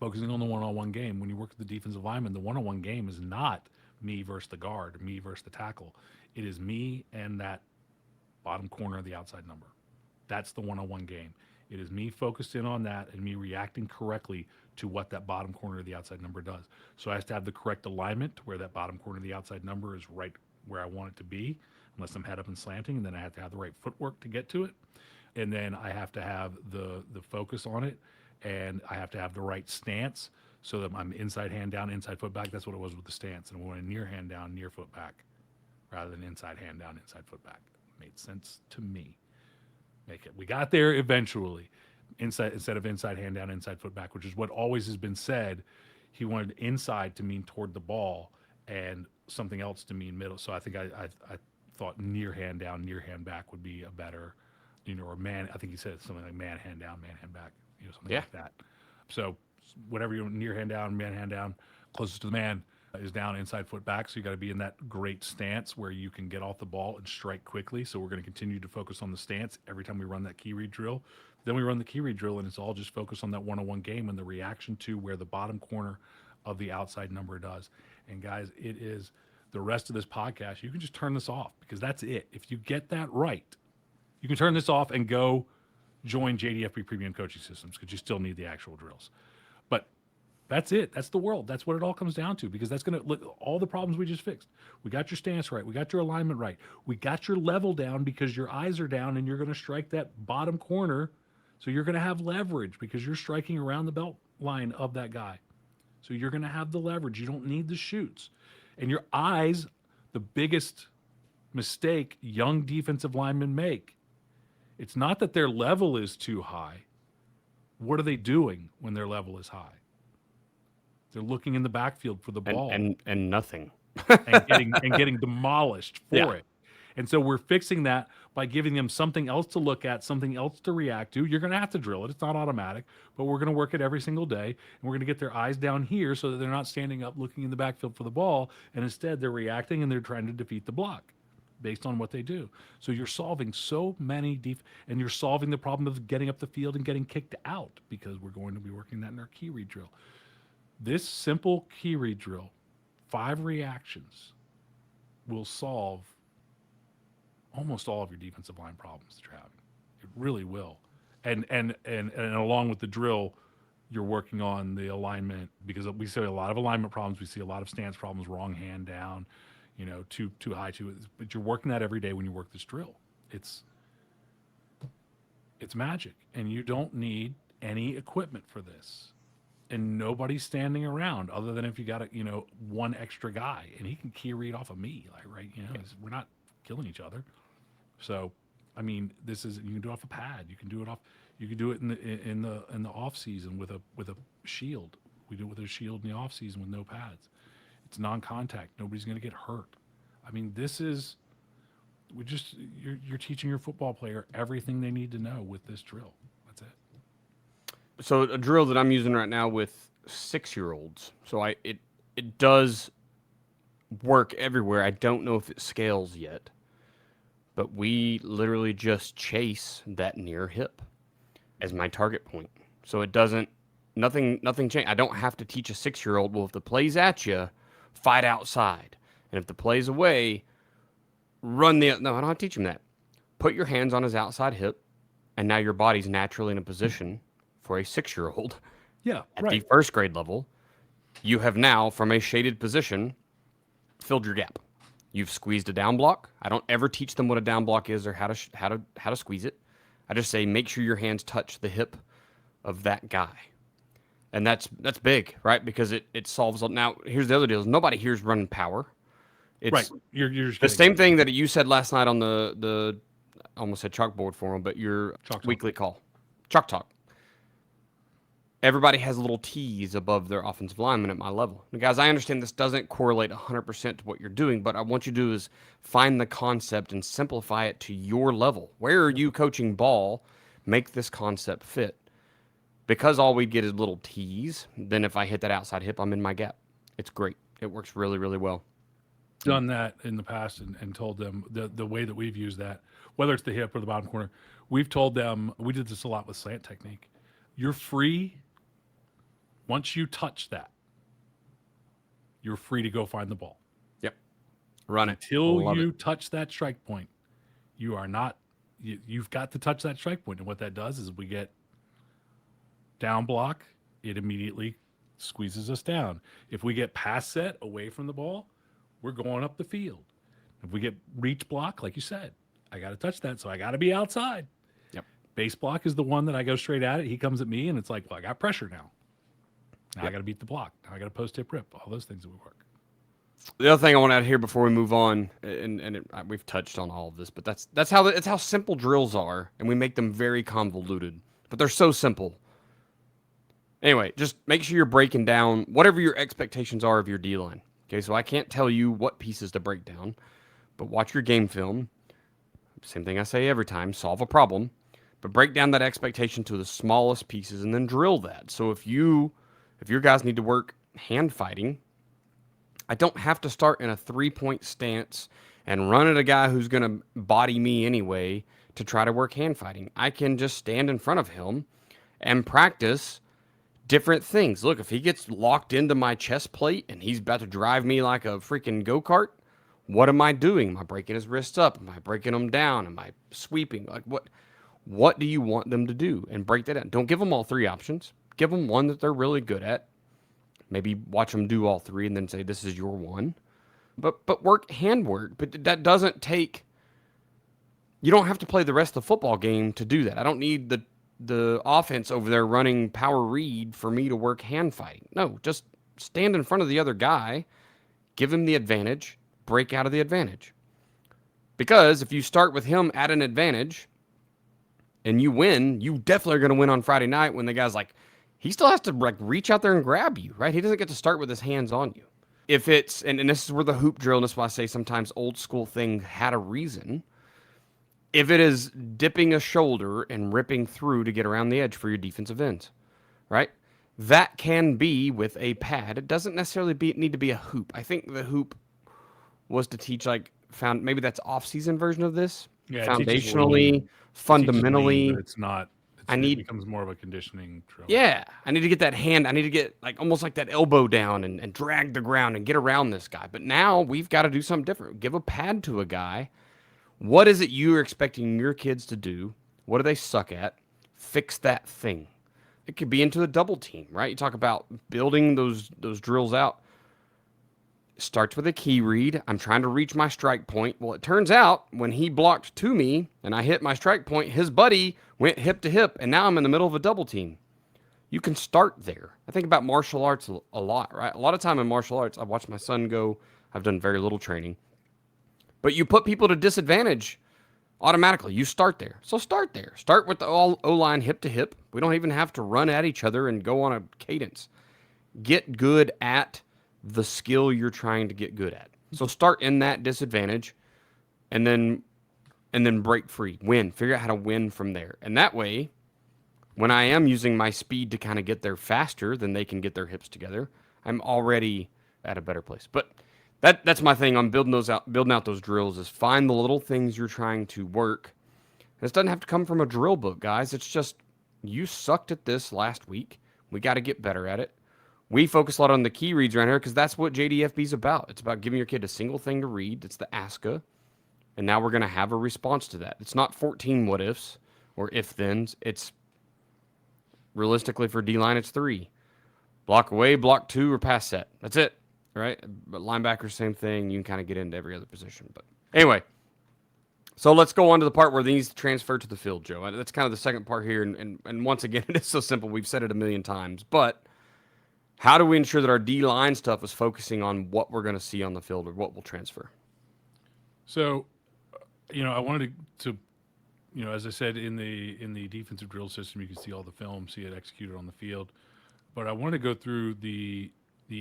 Focusing on the one-on-one game. When you work with the defensive lineman, the one-on-one game is not me versus the guard, or me versus the tackle. It is me and that bottom corner of the outside number. That's the one-on-one game. It is me focused in on that and me reacting correctly to what that bottom corner of the outside number does. So I have to have the correct alignment to where that bottom corner of the outside number is right where I want it to be, unless I'm head up and slanting, and then I have to have the right footwork to get to it. And then I have to have the focus on it, and I have to have the right stance so that I'm inside hand down, inside foot back. That's what it was with the stance. And we went near hand down, near foot back, rather than inside hand down, inside foot back. Made sense to me. We got there eventually, instead of inside hand down, inside foot back, which is what always has been said. He wanted inside to mean toward the ball and something else to mean middle. So I think I thought near hand down, near hand back would be a better, or man. I think he said something like man hand down, man hand back, something like that. So whatever you near hand down, man hand down, closest to the man is down, inside foot back. So you got to be in that great stance where you can get off the ball and strike quickly. So we're going to continue to focus on the stance every time we run that key read drill. Then we run the key read drill, and it's all just focused on that one-on-one game and the reaction to where the bottom corner of the outside number does. And guys, it is the rest of this podcast. You can just turn this off because that's it. If you get that right, you can turn this off and go join JDFP Premium Coaching Systems because you still need the actual drills. But that's it. That's the world. That's what it all comes down to because that's going to look all the problems we just fixed. We got your stance right. We got your alignment right. We got your level down because your eyes are down and you're going to strike that bottom corner. So you're going to have leverage because you're striking around the belt line of that guy. So you're going to have the leverage. You don't need the chutes. And your eyes, the biggest mistake young defensive linemen make. It's not that their level is too high. What are they doing when their level is high? They're looking in the backfield for the ball and nothing, and getting demolished for it. And so we're fixing that by giving them something else to look at, something else to react to. You're going to have to drill it. It's not automatic, but we're going to work it every single day. And we're going to get their eyes down here so that they're not standing up looking in the backfield for the ball. And instead they're reacting and they're trying to defeat the block based on what they do. So you're solving so many and you're solving the problem of getting up the field and getting kicked out because we're going to be working that in our key read drill. This simple key read drill, 5 reactions, will solve almost all of your defensive line problems that you're having. It really will. And along with the drill, you're working on the alignment because we see a lot of alignment problems. We see a lot of stance problems, wrong hand down, too high, but you're working that every day when you work this drill. It's magic, and you don't need any equipment for this. And nobody's standing around other than if you got one extra guy and he can key read off of me, we're not killing each other. So, I mean, you can do it off a pad. You can do it in the off season with a shield. We do it with a shield in the off season with no pads. It's non-contact. Nobody's going to get hurt. I mean, you're teaching your football player everything they need to know with this drill. That's it. So a drill that I'm using right now with 6-year-olds. So it does work everywhere. I don't know if it scales yet, but we literally just chase that near hip as my target point. So it doesn't, nothing change. I don't have to teach a 6-year-old, well, if the play's at you, fight outside. And if the play's away, no, I don't have to teach him that. Put your hands on his outside hip, and now your body's naturally in a position for a 6-year-old Yeah, at right. the first grade level. You have now, from a shaded position, filled your gap. You've squeezed a down block. I don't ever teach them what a down block is or how to squeeze it. I just say make sure your hands touch the hip of that guy. And that's big, right? Because it solves. Now, here's the other deal. Nobody here's running power. It's Right. You're just the getting same thing that you said last night on the I almost said chalkboard forum, but your Chalk talk. weekly call. Chalk talk. Everybody has little T's above their offensive lineman at my level. And guys, I understand this doesn't correlate 100% to what you're doing, but I want you to do is find the concept and simplify it to your level. Where are you coaching ball? Make this concept fit. Because all we get is little T's, then if I hit that outside hip, I'm in my gap. It's great. It works really, really well. Done that in the past and told them the way that we've used that, whether it's the hip or the bottom corner, we've told them, we did this a lot with slant technique. You're free. Once you touch that, you're free to go find the ball. Yep. Run it. Until you touch that strike point, you are not, you've got to touch that strike point. And what that does is we get down block, it immediately squeezes us down. If we get pass set away from the ball, we're going up the field. If we get reach block, like you said, I got to touch that, so I got to be outside. Yep. Base block is the one that I go straight at it. He comes at me, and it's like, well, I got pressure now. Now I got to beat the block. Now I got to post tip rip. All those things that would work. The other thing I want to add here before we move on, and we've touched on all of this, but that's how simple drills are, and we make them very convoluted, but they're so simple. Anyway, just make sure you're breaking down whatever your expectations are of your D-line. Okay, so I can't tell you what pieces to break down, but watch your game film. Same thing I say every time, solve a problem, but break down that expectation to the smallest pieces and then drill that. So if your guys need to work hand fighting, I don't have to start in a 3-point stance and run at a guy who's going to body me anyway to try to work hand fighting. I can just stand in front of him and practice different things. Look, if he gets locked into my chest plate and he's about to drive me like a freaking go-kart, what am I doing? Am I breaking his wrists up? Am I breaking them down? Am I sweeping? Like what do you want them to do? And break that down. Don't give them all 3 options. Give them one that they're really good at. Maybe watch them do all 3 and then say, this is your one. But work handwork. But that doesn't take... You don't have to play the rest of the football game to do that. I don't need the offense over there running power read for me to work hand fighting. No, just stand in front of the other guy, give him the advantage, break out of the advantage. Because if you start with him at an advantage and you win, you definitely are going to win on Friday night when the guy's like, he still has to like reach out there and grab you, right? He doesn't get to start with his hands on you. If it's, and this is where the hoop drill, and this is why I say sometimes old school thing had a reason. If it is dipping a shoulder and ripping through to get around the edge for your defensive ends, right? That can be with a pad. It doesn't necessarily need to be a hoop. I think the hoop was to teach maybe that's off-season version of this. Yeah, foundationally, fundamentally. It's not. It becomes more of a conditioning drill. Yeah, I need to get that hand. I need to get almost like that elbow down and drag the ground and get around this guy. But now we've got to do something different. Give a pad to a guy. What is it you're expecting your kids to do? What do they suck at? Fix that thing. It could be into a double team, right? You talk about building those drills out. It starts with a key read. I'm trying to reach my strike point. Well, it turns out when he blocked to me and I hit my strike point, his buddy went hip to hip, and now I'm in the middle of a double team. You can start there. I think about martial arts a lot, right? A lot of time in martial arts, I've watched my son go. I've done very little training. But you put people to disadvantage automatically. You start there. So start there. Start with the O-line hip to hip. We don't even have to run at each other and go on a cadence. Get good at the skill you're trying to get good at. So start in that disadvantage and then break free. Win. Figure out how to win from there. And that way, when I am using my speed to kind of get there faster than they can get their hips together, I'm already at a better place. But that's my thing on building out those drills is find the little things you're trying to work. This doesn't have to come from a drill book, guys. It's just you sucked at this last week. We got to get better at it. We focus a lot on the key reads around here because that's what JDFB is about. It's about giving your kid a single thing to read. It's the ASCA. And now we're going to have a response to that. It's not 14 what ifs or if thens. It's realistically for D line, it's 3. Block away, block 2, or pass set. That's it. Right? But linebacker, same thing. You can kind of get into every other position. But anyway, so let's go on to the part where these transfer to the field, Joe. And that's kind of the second part here. And once again, it is so simple. We've said it a million times. But how do we ensure that our D line stuff is focusing on what we're going to see on the field or what will transfer? So, I wanted to, as I said, in the defensive drill system, you can see all the film, see it executed on the field. But I want to go through the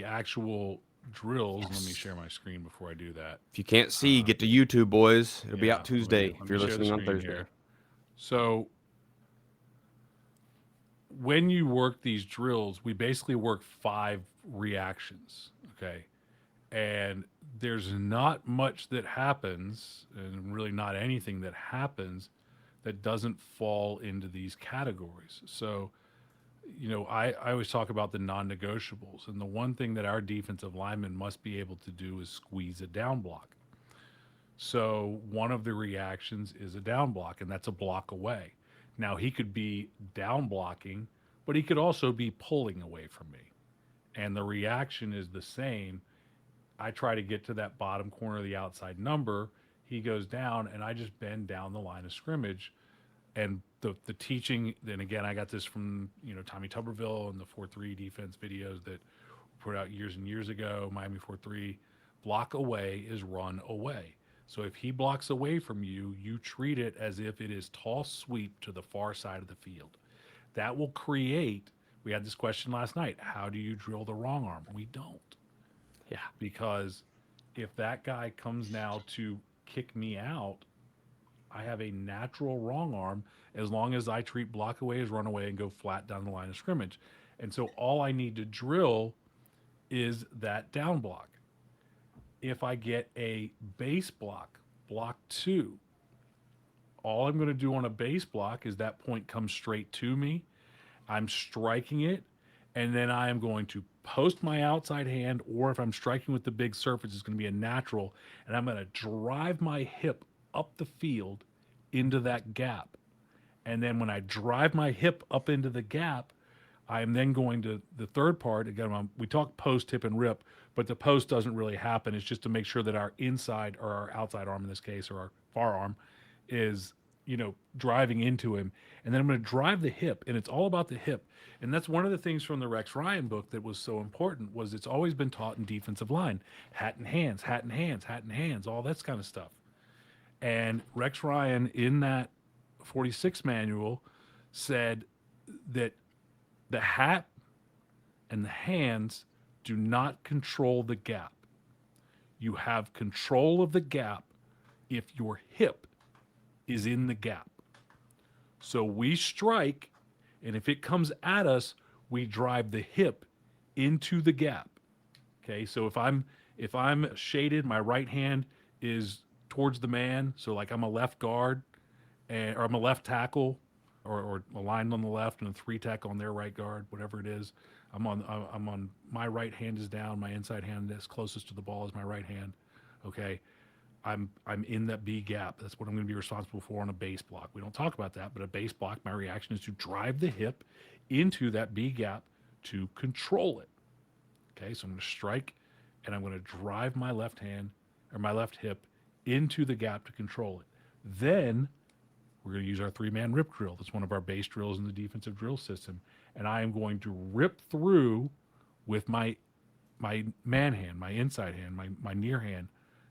actual drills. Yes. Let me share my screen before I do that. If you can't see, get to YouTube, boys. It'll be out Tuesday if you're listening on Thursday. Here. So when you work these drills, we basically work 5 reactions, okay? And there's not much that happens, and really not anything that happens that doesn't fall into these categories. So, I always talk about the non-negotiables. And the one thing that our defensive lineman must be able to do is squeeze a down block. So one of the reactions is a down block, and that's a block away. Now, he could be down blocking, but he could also be pulling away from me. And the reaction is the same. I try to get to that bottom corner of the outside number. He goes down, and I just bend down the line of scrimmage. And the teaching, then again, I got this from, Tommy Tuberville and the 4-3 defense videos that put out years and years ago, Miami 4-3. Block away is run away. So if he blocks away from you, you treat it as if it is toss sweep to the far side of the field. That will create, we had this question last night, how do you drill the wrong arm? We don't. Yeah. Because if that guy comes now to kick me out, I have a natural wrong arm as long as I treat block away as run away and go flat down the line of scrimmage. And so all I need to drill is that down block. If I get a base block, block 2, all I'm going to do on a base block is that point comes straight to me. I'm striking it, and then I am going to post my outside hand, or if I'm striking with the big surface, it's going to be a natural, and I'm going to drive my hip up the field into that gap. And then when I drive my hip up into the gap, I'm then going to the third part. Again, we talk post, hip, and rip, but the post doesn't really happen. It's just to make sure that our inside or our outside arm in this case, or our far arm, is, driving into him. And then I'm going to drive the hip, and it's all about the hip. And that's one of the things from the Rex Ryan book that was so important, was it's always been taught in defensive line. Hat and hands, hat and hands, hat and hands, all that kind of stuff. And Rex Ryan in that 46 manual said that the hat and the hands do not control the gap. You have control of the gap if your hip is in the gap. So we strike, and if it comes at us, we drive the hip into the gap. Okay, so if I'm shaded, my right hand is towards the man, so like I'm a left guard, or I'm a left tackle, or aligned on the left, and a 3 tackle on their right guard, whatever it is. I'm on my right hand is down, my inside hand is closest to the ball is my right hand. Okay, I'm in that B gap. That's what I'm going to be responsible for on a base block. We don't talk about that, but a base block, my reaction is to drive the hip into that B gap to control it. Okay, so I'm going to strike, and I'm going to drive my left hand or my left hip into the gap to control it. Then we're going to use our 3-man rip drill. That's one of our base drills in the defensive drill system. And I am going to rip through with my man hand, my inside hand, my near hand,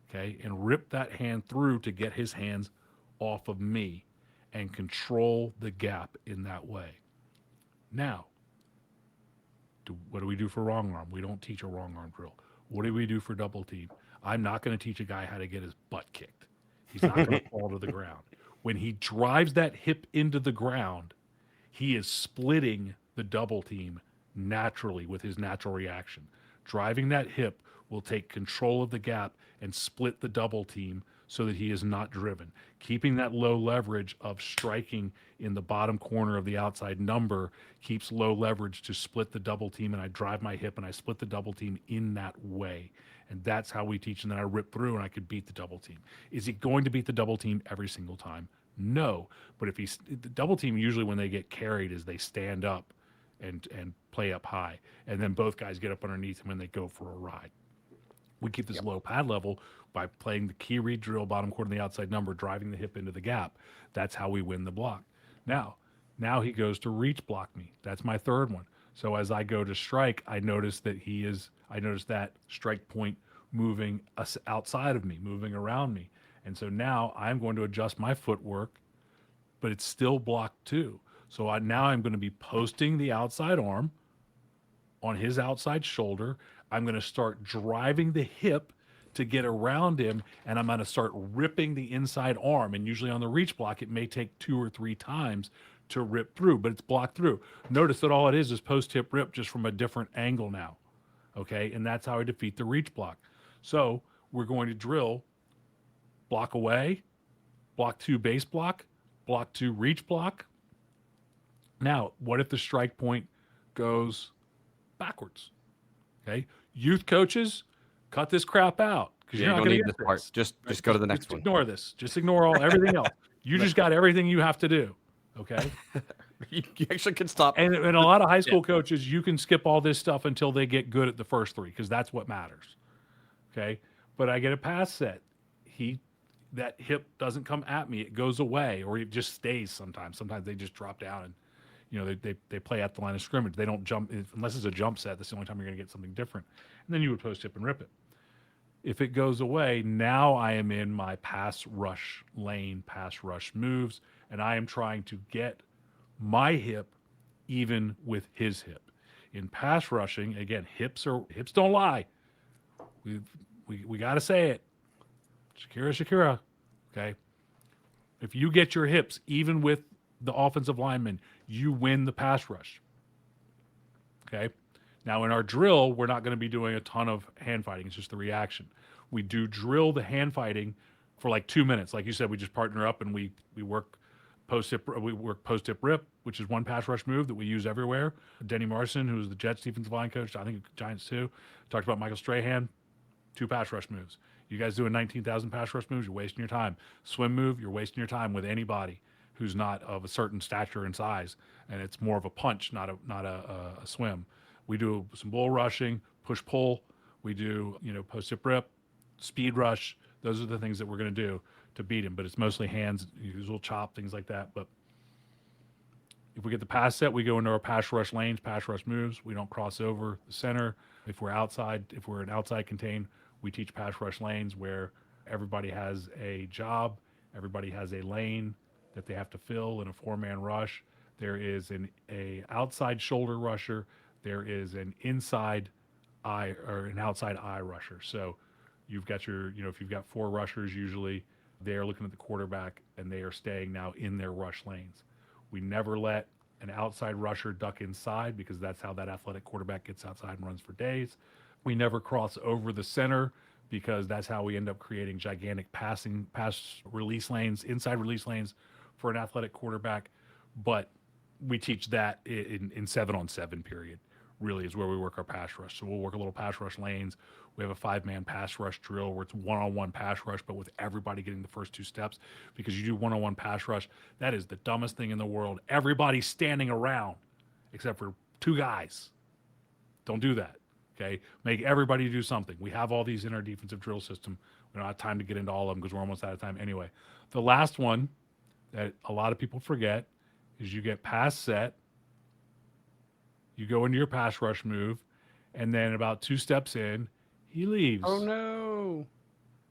okay, and rip that hand through to get his hands off of me and control the gap in that way. Now, what do we do for wrong arm? We don't teach a wrong arm drill. What do we do for double team? I'm not going to teach a guy how to get his butt kicked. He's not going to fall to the ground. When he drives that hip into the ground, he is splitting the double team naturally with his natural reaction. Driving that hip will take control of the gap and split the double team so that he is not driven. Keeping that low leverage of striking in the bottom corner of the outside number keeps low leverage to split the double team, and I drive my hip and I split the double team in that way. And that's how we teach, and then I rip through and I could beat the double team. Is he going to beat the double team every single time? No. But if he's the double team, usually when they get carried is they stand up and play up high, and then both guys get up underneath him and they go for a ride. We keep this low pad level by playing the key read drill, bottom quarter of the outside number, driving the hip into the gap. That's how we win the block. Now he goes to reach block me. That's my third one. So as I go to strike, I notice that strike point moving outside of me, moving around me. And so now I'm going to adjust my footwork, but it's still blocked too. So now I'm going to be posting the outside arm on his outside shoulder. I'm going to start driving the hip to get around him, and I'm going to start ripping the inside arm. And usually on the reach block, it may take 2 or 3 times to rip through, but it's blocked through. Notice that all it is post-hip rip, just from a different angle now. Okay, and that's how I defeat the reach block. So we're going to drill block away, block 2 base block, block 2 reach block. Now, what if the strike point goes backwards? Okay, youth coaches, cut this crap out because you're not going to get this part. Just go to the next one. Ignore this. Just ignore everything else. You just got everything you have to do. Okay. You actually can stop. And a lot of high school coaches, you can skip all this stuff until they get good at the first 3 because that's what matters. Okay. But I get a pass set. That hip doesn't come at me. It goes away, or it just stays sometimes. Sometimes they just drop down and they play at the line of scrimmage. They don't jump unless it's a jump set. That's the only time you're going to get something different. And then you would post hip and rip it. If it goes away, now I am in my pass rush lane, pass rush moves, and I am trying to get my hip even with his hip. In pass rushing, again, hips don't lie. We got to say it. Shakira. Okay. If you get your hips even with the offensive lineman, you win the pass rush. Okay. Now in our drill, we're not going to be doing a ton of hand fighting. It's just the reaction. We do drill the hand fighting for like 2 minutes. Like you said, we just partner up and we work post hip rip, which is one pass rush move that we use everywhere. Denny Marson, who's the Jets defensive line coach, I think Giants too, talked about Michael Strahan, 2 pass rush moves. You guys doing 19,000 pass rush moves, you're wasting your time. Swim move, you're wasting your time with anybody who's not of a certain stature and size, and it's more of a punch, not a swim. We do some bull rushing, push pull. We do post hip rip, speed rush. Those are the things that we're going to do to beat him. But it's mostly hands, usual chop, things like that. But if we get the pass set, we go into our pass rush lanes, pass rush moves. We don't cross over the center. If we're an outside contain, we teach pass rush lanes where everybody has a job, everybody has a lane that they have to fill in a 4-man rush. There is an outside shoulder rusher. There is an inside eye or an outside eye rusher. So you've got if you've got 4 rushers, usually they are looking at the quarterback and they are staying now in their rush lanes. We never let an outside rusher duck inside because that's how that athletic quarterback gets outside and runs for days. We never cross over the center because that's how we end up creating gigantic pass release lanes, inside release lanes for an athletic quarterback. But we teach that in 7-on-7 period really is where we work our pass rush. So we'll work a little pass rush lanes. We have a 5-man pass rush drill where it's 1-on-1 pass rush, but with everybody getting the first 2 steps, because you do 1-on-1 pass rush. That is the dumbest thing in the world. Everybody's standing around except for 2 guys. Don't do that. Okay. Make everybody do something. We have all these in our defensive drill system. We don't have time to get into all of them because we're almost out of time anyway. The last one that a lot of people forget is you get pass set. You go into your pass rush move, and then about 2 steps in, he leaves. Oh, no.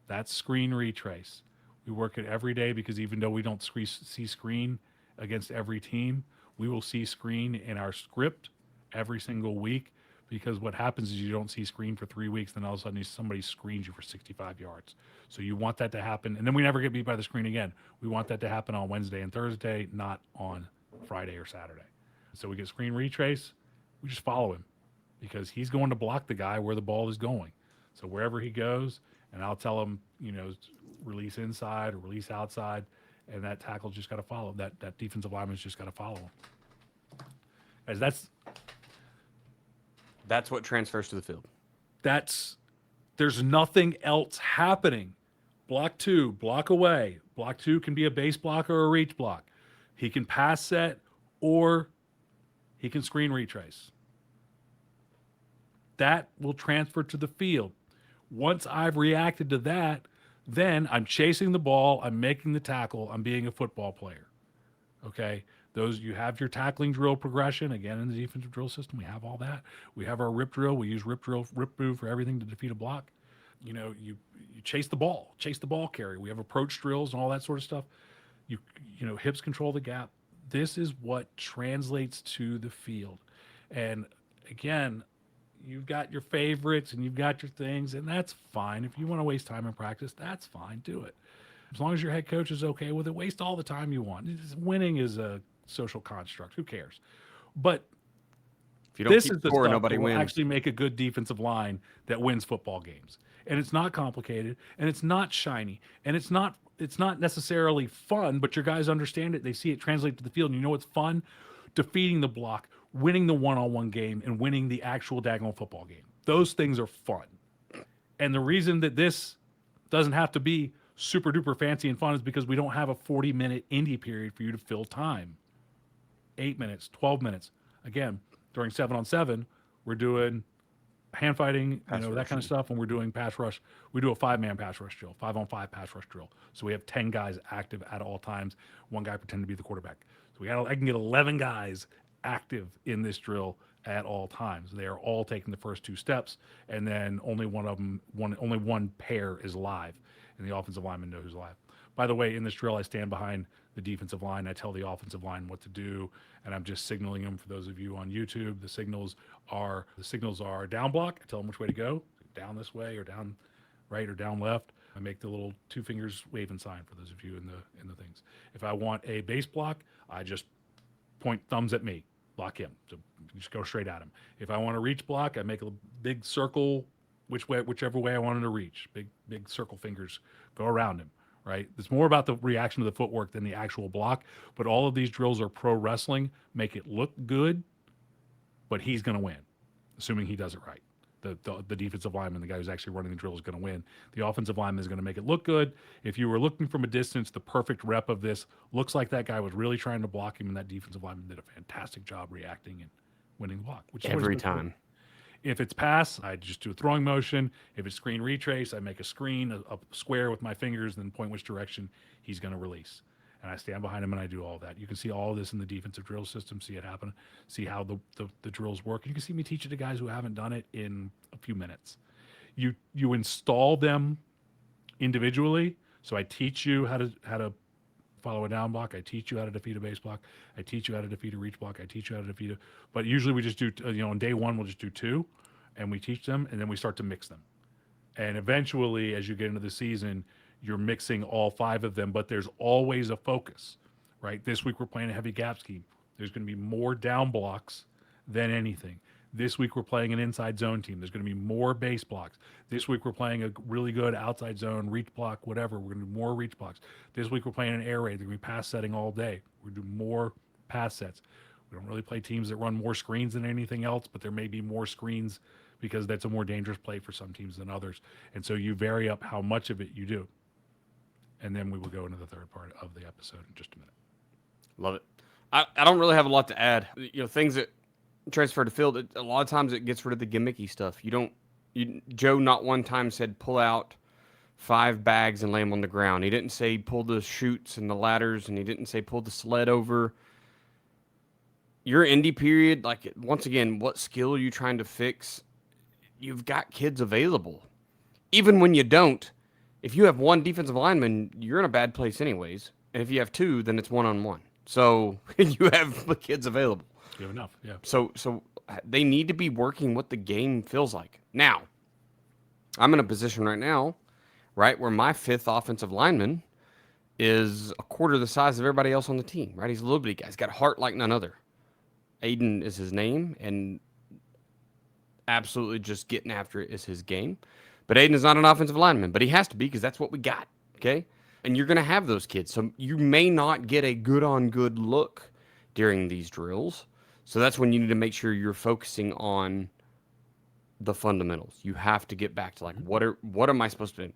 That's screen retrace. We work it every day because even though we don't see screen against every team, we will see screen in our script every single week, because what happens is you don't see screen for 3 weeks, then all of a sudden somebody screens you for 65 yards. So you want that to happen, and then we never get beat by the screen again. We want that to happen on Wednesday and Thursday, not on Friday or Saturday. So we get screen retrace. We just follow him because he's going to block the guy where the ball is going. So wherever he goes, and I'll tell them, release inside or release outside, and that tackle's just got to follow. That defensive lineman's just got to follow him. As That's what transfers to the field. There's nothing else happening. Block 2, block away. Block 2 can be a base block or a reach block. He can pass set or he can screen retrace. That will transfer to the field. Once I've reacted to that, then I'm chasing the ball, I'm making the tackle, I'm being a football player. Okay? You have your tackling drill progression. Again, in the defensive drill system, we have all that. We have our rip drill. We use rip move for everything to defeat a block. You chase the ball carry. We have approach drills and all that sort of stuff. Hips control the gap. This is what translates to the field. And again, you've got your favorites and you've got your things, and that's fine. If you want to waste time in practice, that's fine. Do it. As long as your head coach is okay with it, waste all the time you want. Winning is a social construct. Who cares? But if you don't keep score, nobody wins. Actually make a good defensive line that wins football games. And it's not complicated, and it's not shiny, and it's not necessarily fun, but your guys understand it. They see it translate to the field, and you know what's fun? Defeating the block, winning the one-on-one game, and winning the actual daggone football game. Those things are fun. And the reason that this doesn't have to be super duper fancy and fun is because we don't have a 40-minute indie period for you to fill time. 8 minutes, 12 minutes. Again, during 7-on-7, we're doing hand fighting, that kind of stuff, and we're doing pass rush. We do a 5-man pass rush drill, 5-on-5 pass rush drill. So we have 10 guys active at all times. One guy pretend to be the quarterback. So I can get 11 guys active in this drill at all times. They are all taking the first 2 steps, and then only one pair is live, and the offensive linemen know who's live. By the way, in this drill, I stand behind the defensive line. I tell the offensive line what to do, and I'm just signaling them for those of you on YouTube. The signals are down block. I tell them which way to go, down this way or down right or down left. I make the little 2 fingers waving sign for those of you in the things. If I want a base block, I just point thumbs at me, block him. So just go straight at him. If I want a reach block, I make a big circle whichever way I want him to reach. Big circle fingers go around him. Right? It's more about the reaction to the footwork than the actual block. But all of these drills are pro wrestling, make it look good, but he's going to win, assuming he does it right. The defensive lineman, the guy who's actually running the drill, is going to win. The offensive lineman is going to make it look good. If you were looking from a distance, the perfect rep of this looks like that guy was really trying to block him, and that defensive lineman did a fantastic job reacting and winning the block. Which is every time. If it's pass, I just do a throwing motion. If it's screen retrace, I make a screen, a square with my fingers, then point which direction he's going to release. And I stand behind him and I do all that. You can see all of this in the defensive drill system, see it happen, see how the drills work. You can see me teach it to guys who haven't done it in a few minutes. You install them individually. So I teach you how to follow a down block. I teach you how to defeat a base block. I teach you how to defeat a reach block. I teach you how to defeat a, but usually we just do, on day 1, we'll just do 2 and we teach them and then we start to mix them. And eventually, as you get into the season, you're mixing all 5 of them, but there's always a focus, right? This week we're playing a heavy gap scheme. There's going to be more down blocks than anything. This week we're playing an inside zone team. There's going to be more base blocks. This week we're playing a really good outside zone, reach block, whatever. We're going to do more reach blocks. This week we're playing an air raid. They're going to be pass setting all day. We're going to do more pass sets. We don't really play teams that run more screens than anything else, but there may be more screens because that's a more dangerous play for some teams than others. And so you vary up how much of it you do. And then we will go into the third part of the episode in just a minute. Love it. I don't really have a lot to add. Things that transfer to field, a lot of times it gets rid of the gimmicky stuff. Joe not one time said pull out 5 bags and lay them on the ground. He didn't say pull the chutes and the ladders, and he didn't say pull the sled over. Your indie period, once again, what skill are you trying to fix? You've got kids available. Even when you don't, if you have 1 defensive lineman, you're in a bad place anyways. And if you have 2, then it's 1-on-1. So you have the kids available. You have enough, yeah. So they need to be working what the game feels like. Now, I'm in a position right now, right, where my 5th offensive lineman is a quarter the size of everybody else on the team, right? He's a little bitty guy. He's got a heart like none other. Aiden is his name, and absolutely just getting after it is his game. But Aiden is not an offensive lineman, but he has to be because that's what we got. Okay. And you're going to have those kids. So you may not get a good on good look during these drills. So that's when you need to make sure you're focusing on the fundamentals. You have to get back to like, what am I supposed to do?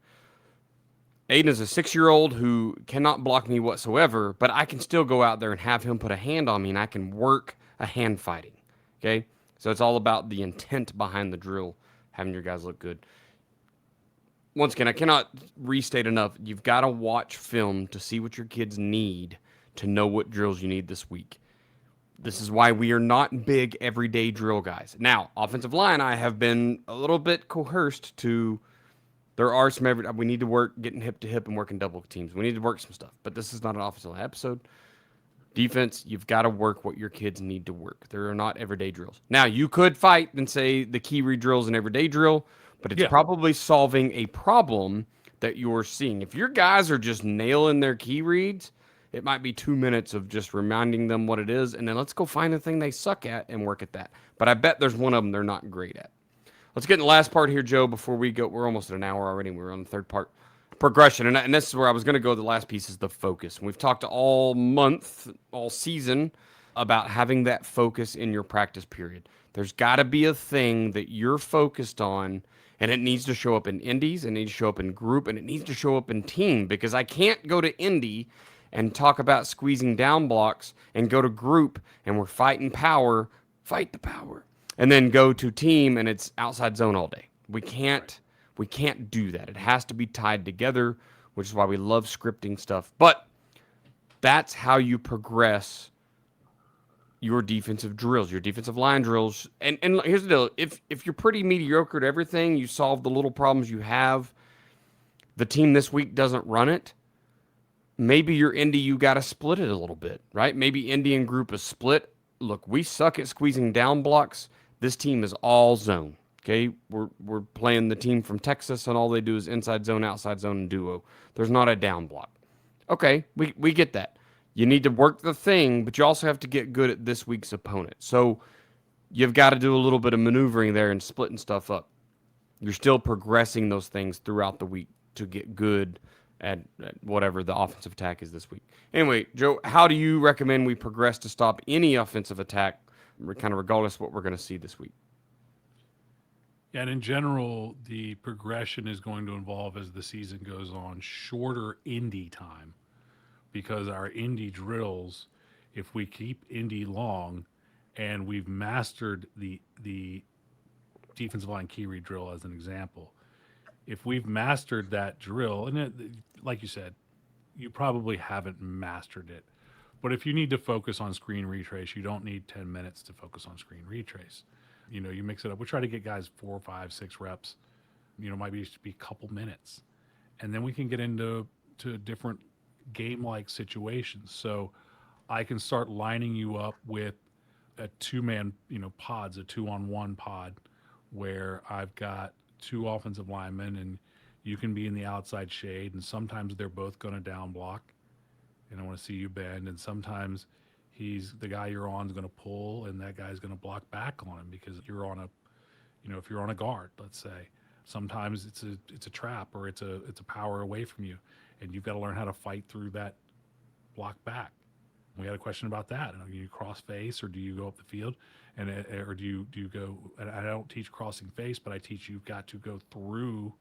Aiden is a 6-year-old who cannot block me whatsoever, but I can still go out there and have him put a hand on me and I can work a hand fighting. Okay. So it's all about the intent behind the drill, having your guys look good. Once again, I cannot restate enough. You've got to watch film to see what your kids need to know what drills you need this week. This is why we are not big everyday drill guys. Now, offensive line, I have been a little bit coerced to. There are some we need to work getting hip to hip and working double teams. We need to work some stuff, but this is not an offensive line episode. Defense, you've got to work what your kids need to work. There are not everyday drills. Now, you could fight and say the key read drill is an everyday drill, but it's probably solving a problem that you're seeing. If your guys are just nailing their key reads, it might be 2 minutes of just reminding them what it is, and then let's go find the thing they suck at and work at that. But I bet there's one of them they're not great at. Let's get in the last part here, Joe, before we go. We're almost at an hour already. We're on the third part. Progression. And this is where I was going to go. The last piece is the focus. And we've talked all month, all season, about having that focus in your practice period. There's got to be a thing that you're focused on, and it needs to show up in indies, it needs to show up in group, and it needs to show up in team, because I can't go to indie and talk about squeezing down blocks and go to group and we're fighting power, fight the power, and then go to team and it's outside zone all day. We can't do that. It has to be tied together, which is why we love scripting stuff. But that's how you progress your defensive drills, your defensive line drills. And here's the deal. If you're pretty mediocre at everything, you solve the little problems you have, the team this week doesn't run it, maybe your indie, you got to split it a little bit, right? Maybe Indian group is split. Look, we suck at squeezing down blocks. This team is all zone. Okay, we're playing the team from Texas, and all they do is inside zone, outside zone, and duo. There's not a down block. Okay, we get that. You need to work the thing, but you also have to get good at this week's opponent. So you've got to do a little bit of maneuvering there and splitting stuff up. You're still progressing those things throughout the week to get good at whatever the offensive attack is this week. Anyway, Joe, how do you recommend we progress to stop any offensive attack, kind of regardless of what we're going to see this week? Yeah, and in general, the progression is going to involve, as the season goes on, shorter indie time, because our indie drills, if we keep indie long and we've mastered the defensive line key read drill as an example, if we've mastered that drill, and like you said, you probably haven't mastered it, but if you need to focus on screen retrace, you don't need 10 minutes to focus on screen retrace. You mix it up. We try to get guys 4, 5, 6 reps. Might be a couple minutes, and then we can get into different game-like situations. So I can start lining you up with a 2-man, pods, a 2-on-1 pod, where I've got 2 offensive linemen, and you can be in the outside shade, and sometimes they're both going to down block, and I want to see you bend, and sometimes the guy you're on is going to pull, and that guy's going to block back on him because you're on if you're on a guard, let's say. Sometimes it's a trap, or it's a power away from you, and you've got to learn how to fight through that block back. We had a question about that. Do you cross face, or do you go up the field, or do you go? And I don't teach crossing face, but I teach you've got to go through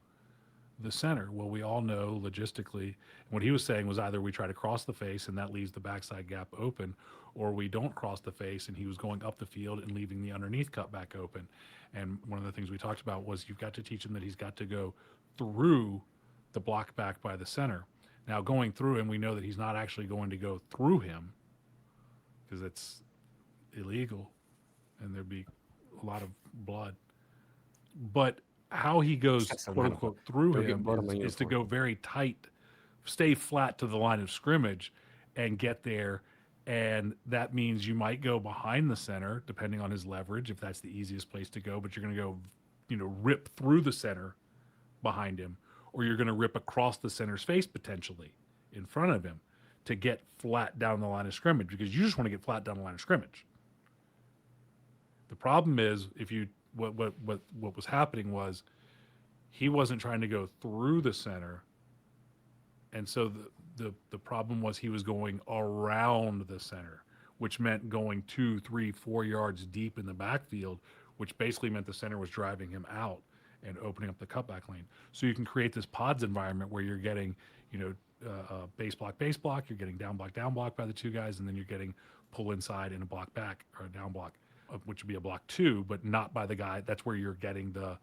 the center. Well, we all know logistically, what he was saying was either we try to cross the face and that leaves the backside gap open, or we don't cross the face, and he was going up the field and leaving the underneath cut back open. And one of the things we talked about was you've got to teach him that he's got to go through the block back by the center. Now, going through him, we know that he's not actually going to go through him because it's illegal and there'd be a lot of blood. But how he goes, quote unquote, through him is to go very tight, stay flat to the line of scrimmage and get there. And that means you might go behind the center, depending on his leverage, if that's the easiest place to go, but you're going to go, rip through the center behind him, or you're going to rip across the center's face potentially in front of him to get flat down the line of scrimmage, because you just want to get flat down the line of scrimmage. The problem is, what was happening was He wasn't trying to go through the center, and so the problem was he was going around the center, which meant going 2, 3, 4 yards deep in the backfield, which basically meant the center was driving him out and opening up the cutback lane. So you can create this pods environment where you're getting, base block, you're getting down block by the two guys, and then you're getting pull inside and a block back or a down block, which would be a block two, but not by the guy. That's where you're getting the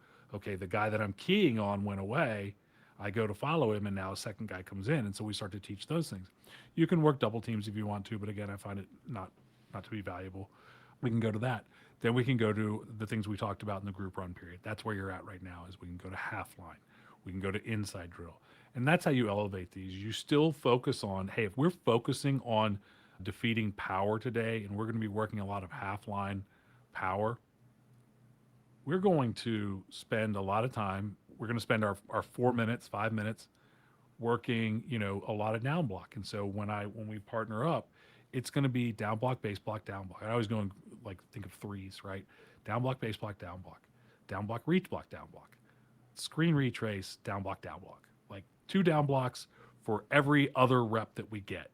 guy that I'm keying on went away. I go to follow him, and now a second guy comes in, and so we start to teach those things. You can work double teams if you want to, but again, I find it not to be valuable. We can go to that. Then we can go to the things we talked about in the group run period. That's where you're at right now. Is we can go to half line, we can go to inside drill, and that's how you elevate these. You still focus on, hey, if we're focusing on defeating power today, and we're going to be working a lot of half line power, we're going to spend a lot of time. We're going to spend our 4 minutes, 5 minutes working, a lot of down block. And so when we partner up, it's going to be down block, base block, down block. I always go and think of threes, right? Down block, base block, down block, reach block, down block, screen retrace, down block, like 2 down blocks for every other rep that we get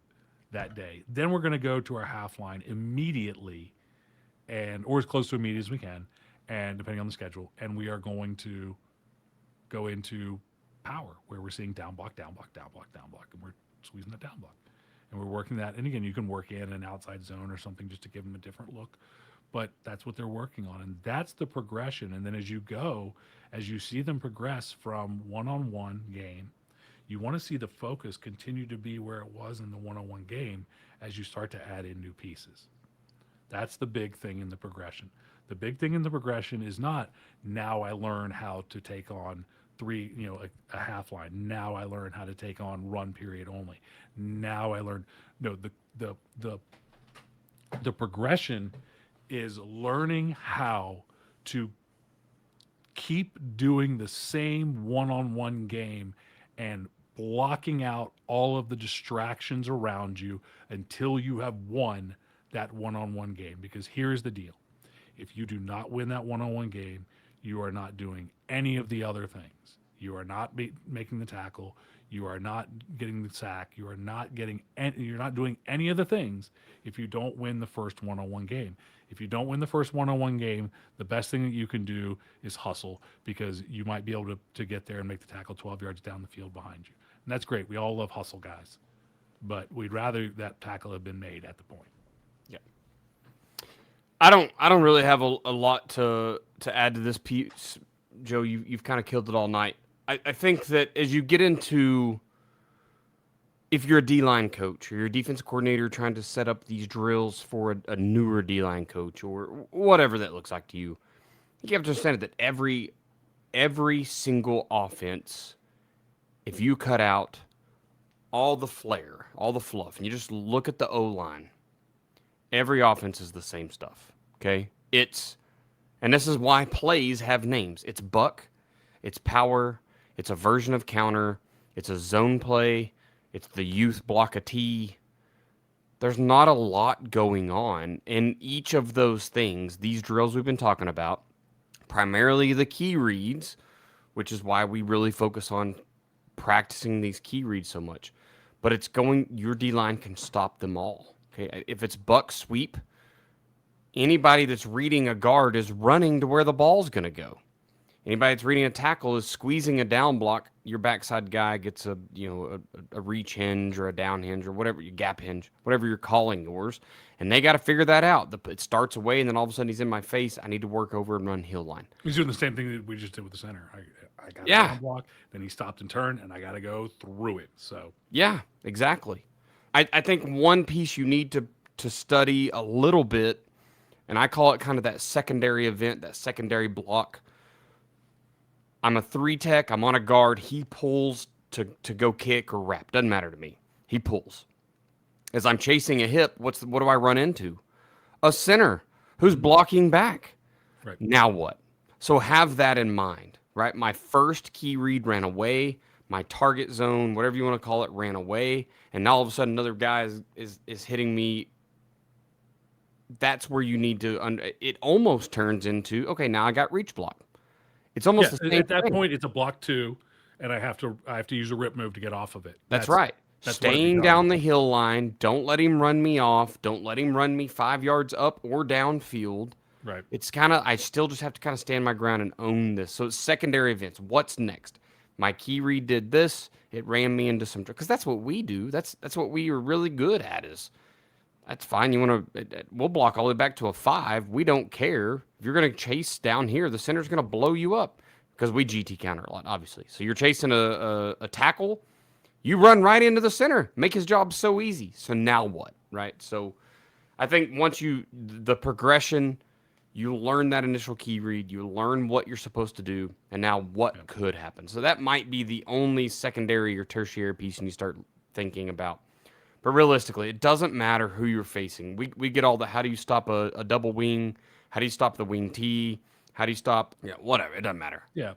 that day. Then we're going to go to our half line immediately, or as close to immediate as we can, and depending on the schedule, and we are going to go into power where we're seeing down block, and we're squeezing that down block, and we're working that. And again, you can work in an outside zone or something just to give them a different look, but that's what they're working on, and that's the progression. And then as you see them progress from one-on-one game, you want to see the focus continue to be where it was in the one-on-one game as you start to add in new pieces. That's the big thing in the progression. The big thing in the progression is not, now I learn how to take on a half line. Now I learn how to take on run period only. Now I learn, the progression is learning how to keep doing the same one-on-one game and blocking out all of the distractions around you until you have won that one-on-one game. Because here's the deal. If you do not win that one-on-one game, you are not doing any of the other things. You are not making the tackle. You are not getting the sack. You're not doing any of the things if you don't win the first one-on-one game. If you don't win the first one-on-one game, the best thing that you can do is hustle, because you might be able to get there and make the tackle 12 yards down the field behind you. And that's great. We all love hustle guys, but we'd rather that tackle have been made at the point. Yeah. I don't really have a lot to add to this piece, Joe. You've kind of killed it all night. I think that as you get into, if you're a D-line coach or you're a defensive coordinator trying to set up these drills for a newer D-line coach or whatever that looks like to you, you have to understand that every single offense, if you cut out all the flair, all the fluff, and you just look at the O-line, every offense is the same stuff, okay? And this is why plays have names. It's buck, it's power, it's a version of counter, it's a zone play, it's the youth block a T. There's not a lot going on in each of those things. These drills we've been talking about, primarily the key reads, which is why we really focus on practicing these key reads so much. But your D-line can stop them all. Okay, if it's buck sweep, anybody that's reading a guard is running to where the ball's going to go. Anybody that's reading a tackle is squeezing a down block. Your backside guy gets a reach hinge or a down hinge or whatever, your gap hinge, whatever you're calling yours, and they got to figure that out. It starts away, and then all of a sudden he's in my face. I need to work over and run heel line. He's doing the same thing that we just did with the center. I got a down block, then he stopped and turned, and I got to go through it. So yeah, exactly. I think one piece you need to study a little bit, and I call it kind of that secondary event, that secondary block. I'm a 3-tech. I'm on a guard. He pulls to go kick or wrap. Doesn't matter to me. He pulls. As I'm chasing a hip, what do I run into? A center who's blocking back. Right. Now what? So have that in mind, right? My first key read ran away. My target zone, whatever you want to call it, ran away. And now all of a sudden another guy is hitting me. That's where you need to, it almost turns into, okay, now I got reach block. It's almost Yeah, the same at that thing. point, it's a block 2, and I have to use a rip move to get off of it. That's right. That's what it Staying becomes. down the hill line. Don't let him run me off. Don't let him run me 5 yards up or downfield. Right. It's kind of, I still just have to kind of stand my ground and own this. So it's secondary events. What's next? My key read did this. It ran me into some, because that's what we do. That's what we are really good at. Is that's fine. You want to, we'll block all the way back to a 5. We don't care. If you're going to chase down here, the center's going to blow you up because we GT counter a lot, obviously. So you're chasing a tackle. You run right into the center, make his job so easy. So now what, right? So I think once the progression, you learn that initial key read, you learn what you're supposed to do, and now what could happen. So that might be the only secondary or tertiary piece you start thinking about. But realistically, it doesn't matter who you're facing. We get all the how do you stop a double wing? How do you stop the wing T? How do you stop? Yeah, whatever. It doesn't matter. Yeah.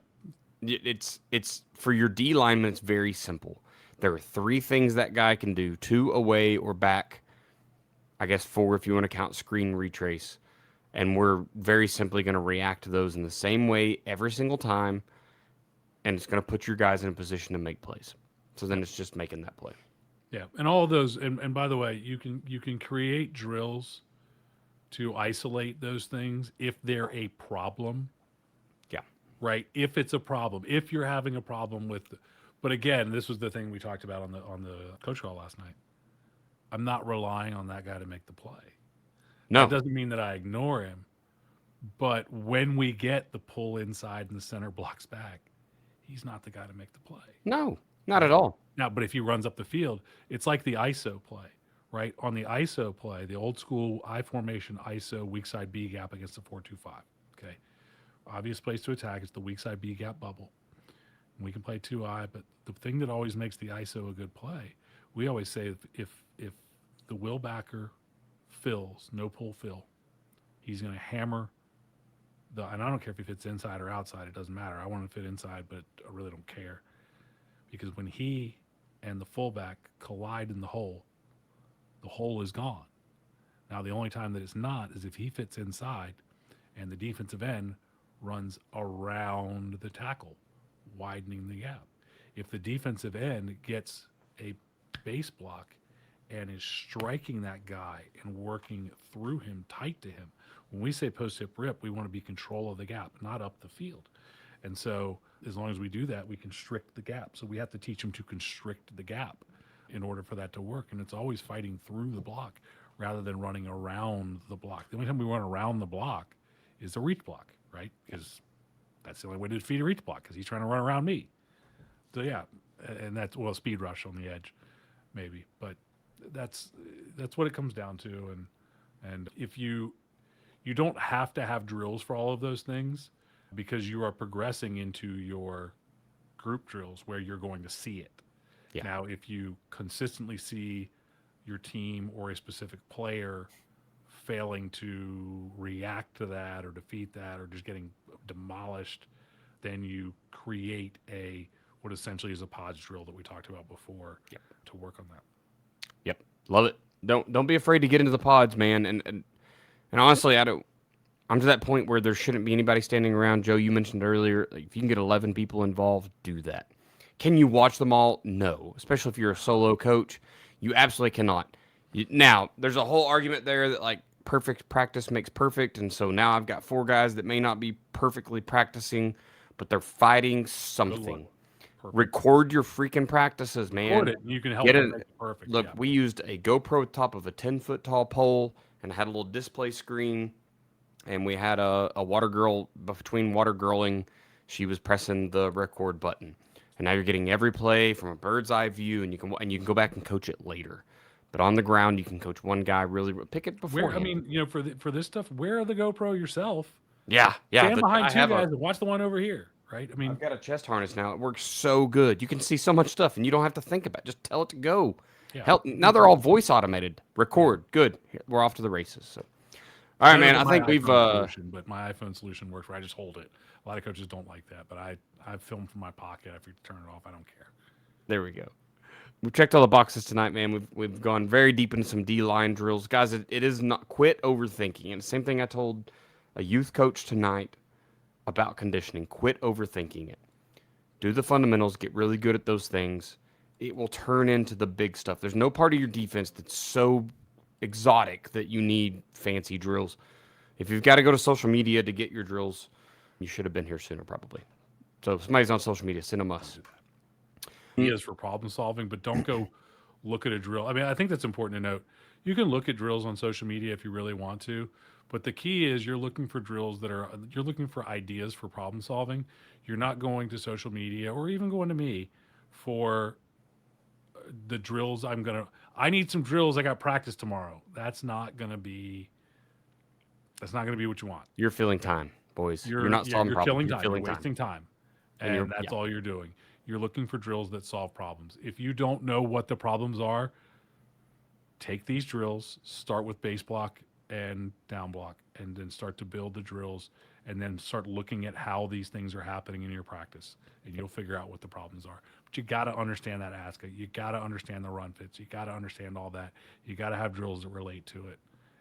It's for your D lineman. It's very simple. There are 3 things that guy can do: 2 away or back. I guess 4 if you want to count screen retrace. And we're very simply going to react to those in the same way every single time, and it's going to put your guys in a position to make plays. So then it's just making that play. Yeah, and all of those, and by the way, you can create drills to isolate those things if they're a problem. Yeah. Right. If it's a problem, if you're having a problem with, but again, this was the thing we talked about on the coach call last night. I'm not relying on that guy to make the play. No. That doesn't mean that I ignore him, but when we get the pull inside and the center blocks back, he's not the guy to make the play. No, not at all. Now, but if he runs up the field, it's like the ISO play, right? On the ISO play, the old school I formation ISO weak side B gap against the 4-2-5. Okay. Obvious place to attack is the weak side B gap bubble. We can play 2-eye, but the thing that always makes the ISO a good play, we always say if the will backer fills, no pull fill, he's going to hammer and I don't care if he fits inside or outside, it doesn't matter. I want him to fit inside, but I really don't care. Because when he and the fullback collide in the hole is gone. Now, the only time that it's not is if he fits inside and the defensive end runs around the tackle, widening the gap. If the defensive end gets a base block and is striking that guy and working through him, tight to him, when we say post-hip rip, we want to be control of the gap, not up the field. And so as long as we do that, we constrict the gap. So we have to teach them to constrict the gap in order for that to work. And it's always fighting through the block rather than running around the block. The only time we run around the block is the reach block, right? Because that's the only way to defeat a reach block, because he's trying to run around me. So yeah, and that's, well, speed rush on the edge, maybe. But that's what it comes down to. And if you don't have to have drills for all of those things, because you are progressing into your group drills where you're going to see it. Yeah. Now, if you consistently see your team or a specific player failing to react to that or defeat that or just getting demolished, then you create what essentially is a pods drill that we talked about before to work on that. Yep. Love it. Don't be afraid to get into the pods, man. And honestly, I'm to that point where there shouldn't be anybody standing around. Joe, you mentioned earlier, if you can get 11 people involved, do that. Can you watch them all? No. Especially if you're a solo coach. You absolutely cannot. Now, there's a whole argument there that, like, perfect practice makes perfect. And so now I've got 4 guys that may not be perfectly practicing, but they're fighting something. Record your freaking practices, man. Record it. You can help them make it perfect. Look, we used a GoPro top of a 10-foot tall pole and had a little display screen. And we had a water girl between water girling. She was pressing the record button. And now you're getting every play from a bird's eye view, and you can go back and coach it later. But on the ground, you can coach one guy really pick it before. I mean, for this stuff, wear the GoPro yourself. Yeah. Stand behind 2 guys and watch the one over here, right? I mean, I've got a chest harness now. It works so good. You can see so much stuff, and you don't have to think about it. Just tell it to go. Yeah. Now they're all voice automated. Record. Good. We're off to the races. So. All right, man. I think we've. But my iPhone solution works where I just hold it. A lot of coaches don't like that, but I film from my pocket. If you turn it off, I don't care. There we go. We've checked all the boxes tonight, man. We've gone very deep into some D-line drills, guys. It is not quit overthinking. And the same thing I told a youth coach tonight. about conditioning. Quit overthinking it. Do the fundamentals, get really good at those things. It will turn into the big stuff. There's no part of your defense that's so exotic that you need fancy drills. If you've got to go to social media to get your drills, you should have been here sooner, probably. So if somebody's on social media, send them us. Ideas for problem solving, but don't go look at a drill. I mean, I think that's important to note. You can look at drills on social media if you really want to, but the key is you're looking for you're looking for ideas for problem solving. You're not going to social media or even going to me for the drills. I need some drills. I got practice tomorrow. That's not going to be what you want. You're filling time, boys. You're not solving you're problems. killing You're time. filling You're wasting time. And And that's all you're doing. You're looking for drills that solve problems. If you don't know what the problems are, take these drills, start with base block and down block, and then start to build the drills, and then start looking at how these things are happening in your practice, and you'll figure out what the problems are. But you got to understand that ASCA. You got to understand the run fits. You got to understand all that. You got to have drills that relate to it.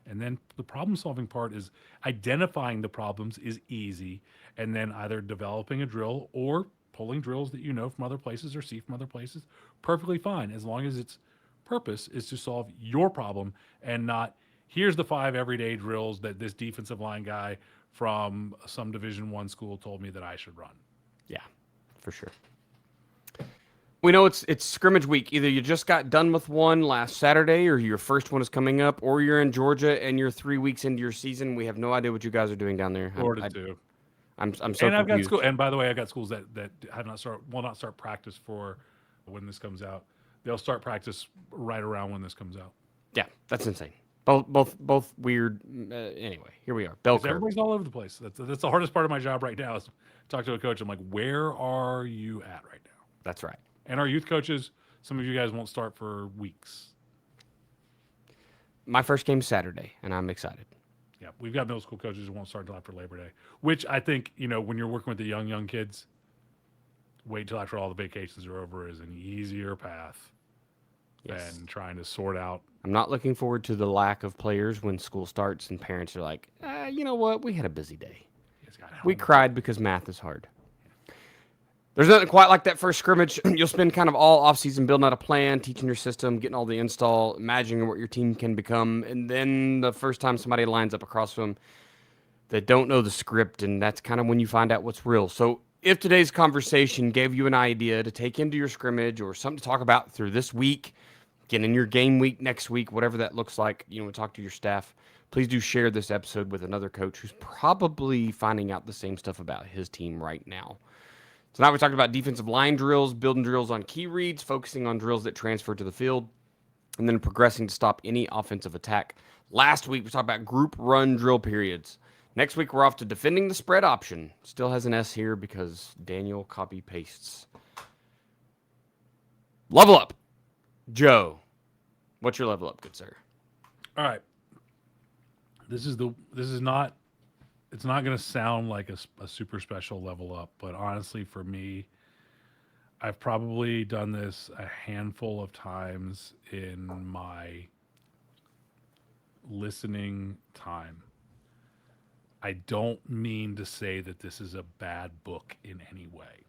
And then the problem solving part is identifying the problems is easy, and then either developing a drill or pulling drills that you know from other places or see from other places, perfectly fine, as long as its purpose is to solve your problem and not here's the 5 everyday drills that this defensive line guy from some Division I school told me that I should run. Yeah, for sure. We know it's scrimmage week. Either you just got done with one last Saturday, or your first one is coming up, or you're in Georgia and you're 3 weeks into your season. We have no idea what you guys are doing down there. Florida too. I'm so and confused. I've got school. And by the way, I've got schools that have will not start practice for when this comes out. They'll start practice right around when this comes out. Yeah, that's insane. Both weird. Anyway, here we are. Bell curve. Everybody's all over the place. That's the hardest part of my job right now. Is talk to a coach. I'm like, where are you at right now? That's right. And our youth coaches, some of you guys won't start for weeks. My first game's Saturday, and I'm excited. Yeah, we've got middle school coaches who won't start until after Labor Day, which I think, when you're working with the young kids, wait till after all the vacations are over is an easier path than trying to sort out. I'm not looking forward to the lack of players when school starts and parents are like, you know what? We had a busy day. We cried because math is hard. There's nothing quite like that first scrimmage. You'll spend kind of all offseason building out a plan, teaching your system, getting all the install, imagining what your team can become. And then the first time somebody lines up across from them that don't know the script, and that's kind of when you find out what's real. So if today's conversation gave you an idea to take into your scrimmage or something to talk about through this week, get in your game week next week, whatever that looks like, talk to your staff, please do share this episode with another coach who's probably finding out the same stuff about his team right now. So now we talked about defensive line drills, building drills on key reads, focusing on drills that transfer to the field, and then progressing to stop any offensive attack. Last week, we talked about group run drill periods. Next week, we're off to defending the spread option. Still has an S here because Daniel copy pastes. Level up. Joe, what's your level up, good sir? All right. It's not going to sound like a super special level up, but honestly, for me, I've probably done this a handful of times in my listening time. I don't mean to say that this is a bad book in any way.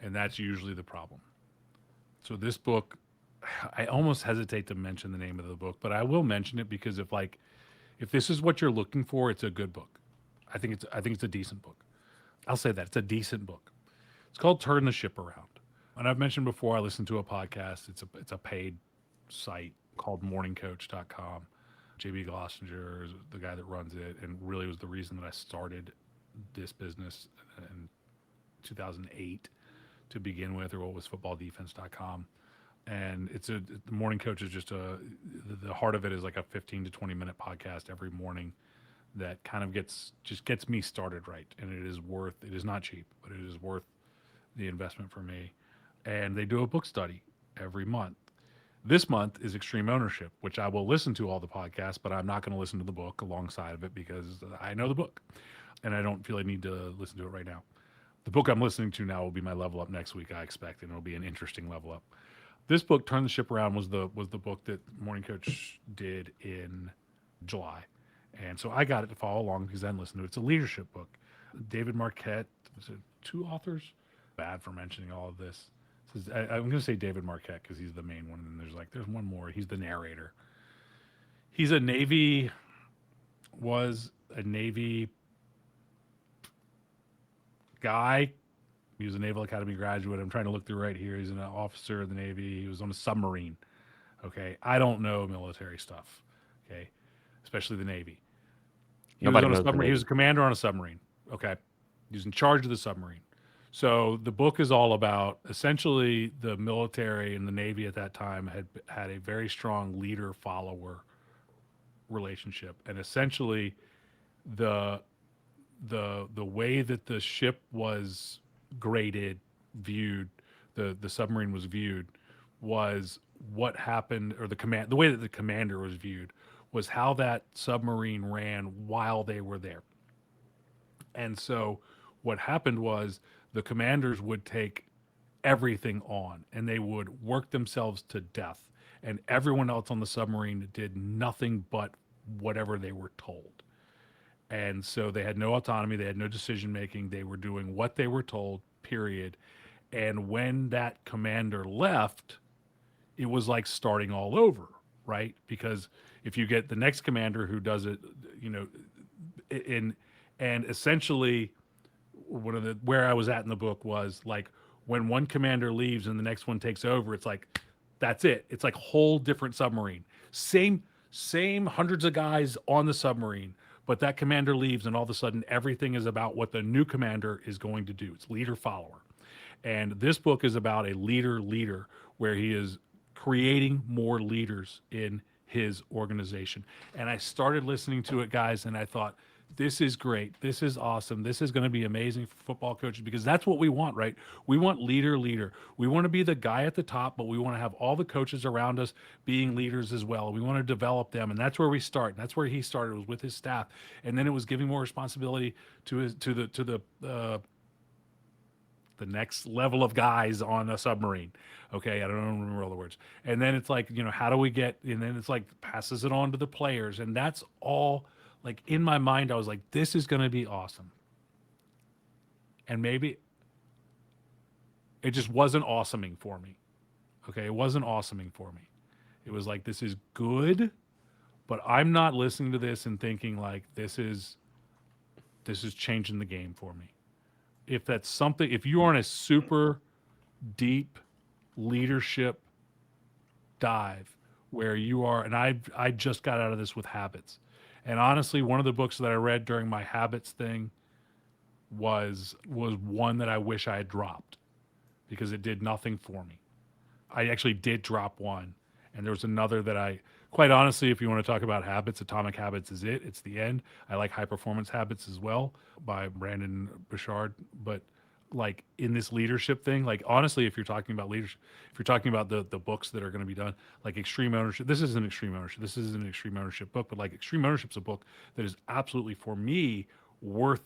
And that's usually the problem. So this book, I almost hesitate to mention the name of the book, but I will mention it because if this is what you're looking for, it's a good book. I think it's a decent book. I'll say that. It's a decent book. It's called Turn the Ship Around. And I've mentioned before, I listened to a podcast. It's a paid site called morningcoach.com. JB Glossinger is the guy that runs it, and really was the reason that I started this business in 2008 to begin with, or what was footballdefense.com. And the Morning Coach is just the heart of it is like a 15 to 20 minute podcast every morning that kind of gets me started right. And it is not cheap, but it is worth the investment for me. And they do a book study every month. This month is Extreme Ownership, which I will listen to all the podcasts, but I'm not going to listen to the book alongside of it because I know the book and I don't feel I need to listen to it right now. The book I'm listening to now will be my level up next week, I expect, and it'll be an interesting level up. This book, Turn the Ship Around, was the book that Morning Coach did in July, And so I got it to follow along because I hadn't listened to it. It's a leadership book. David Marquette, was it 2 authors? Bad for mentioning all of this. I'm going to say David Marquette because he's the main one. And there's one more. He's the narrator. He's was a Navy guy. He was a Naval Academy graduate. I'm trying to look through right here. He's an officer of the Navy. He was on a submarine. Okay. I don't know military stuff. Okay. Especially the Navy. He was on a submarine. He was a commander on a submarine. Okay. He was in charge of the submarine. So the book is all about essentially the military and the Navy at that time had a very strong leader-follower relationship. And essentially the way that the ship was graded, viewed, the submarine was viewed, was what happened, or the way that the commander was viewed was how that submarine ran while they were there. And so what happened was the commanders would take everything on and they would work themselves to death. And everyone else on the submarine did nothing but whatever they were told. And so they had no autonomy. They had no decision making. They were doing what they were told, period. And when that commander left, it was like starting all over, right? Because if you get the next commander who does it, and essentially where I was at in the book was like when one commander leaves and the next one takes over, it's like, that's it. It's like whole different submarine. Same hundreds of guys on the submarine, but that commander leaves and all of a sudden everything is about what the new commander is going to do. It's leader follower. And this book is about a leader where he is creating more leaders in his organization. And I started listening to it, guys, and I thought, this is great. This is awesome. This is going to be amazing for football coaches because that's what we want, right? We want leader. We want to be the guy at the top, but we want to have all the coaches around us being leaders as well. We want to develop them, and that's where we start. And that's where he started, was with his staff, and then it was giving more responsibility to the next level of guys on a submarine. Okay, I don't remember all the words. And then it's like, how do we get? And then it's like passes it on to the players, and that's all. Like in my mind, I was like, this is going to be awesome. And maybe it just wasn't awesoming for me. Okay. It wasn't awesoming for me. It was like, this is good, but I'm not listening to this and thinking like, this is changing the game for me. If that's something, if you are in a super deep leadership dive where you are, and I just got out of this with habits. And honestly, one of the books that I read during my habits thing was one that I wish I had dropped because it did nothing for me. I actually did drop one. And there was another that I, quite honestly, if you want to talk about habits, Atomic Habits is it. It's the end. I like High Performance Habits as well by Brandon Bouchard. But like in this leadership thing, like honestly, if you're talking about leadership, if you're talking about the books that are going to be done, like Extreme Ownership, this isn't Extreme Ownership. This isn't an Extreme Ownership book, but like Extreme Ownership's a book that is absolutely, for me, worth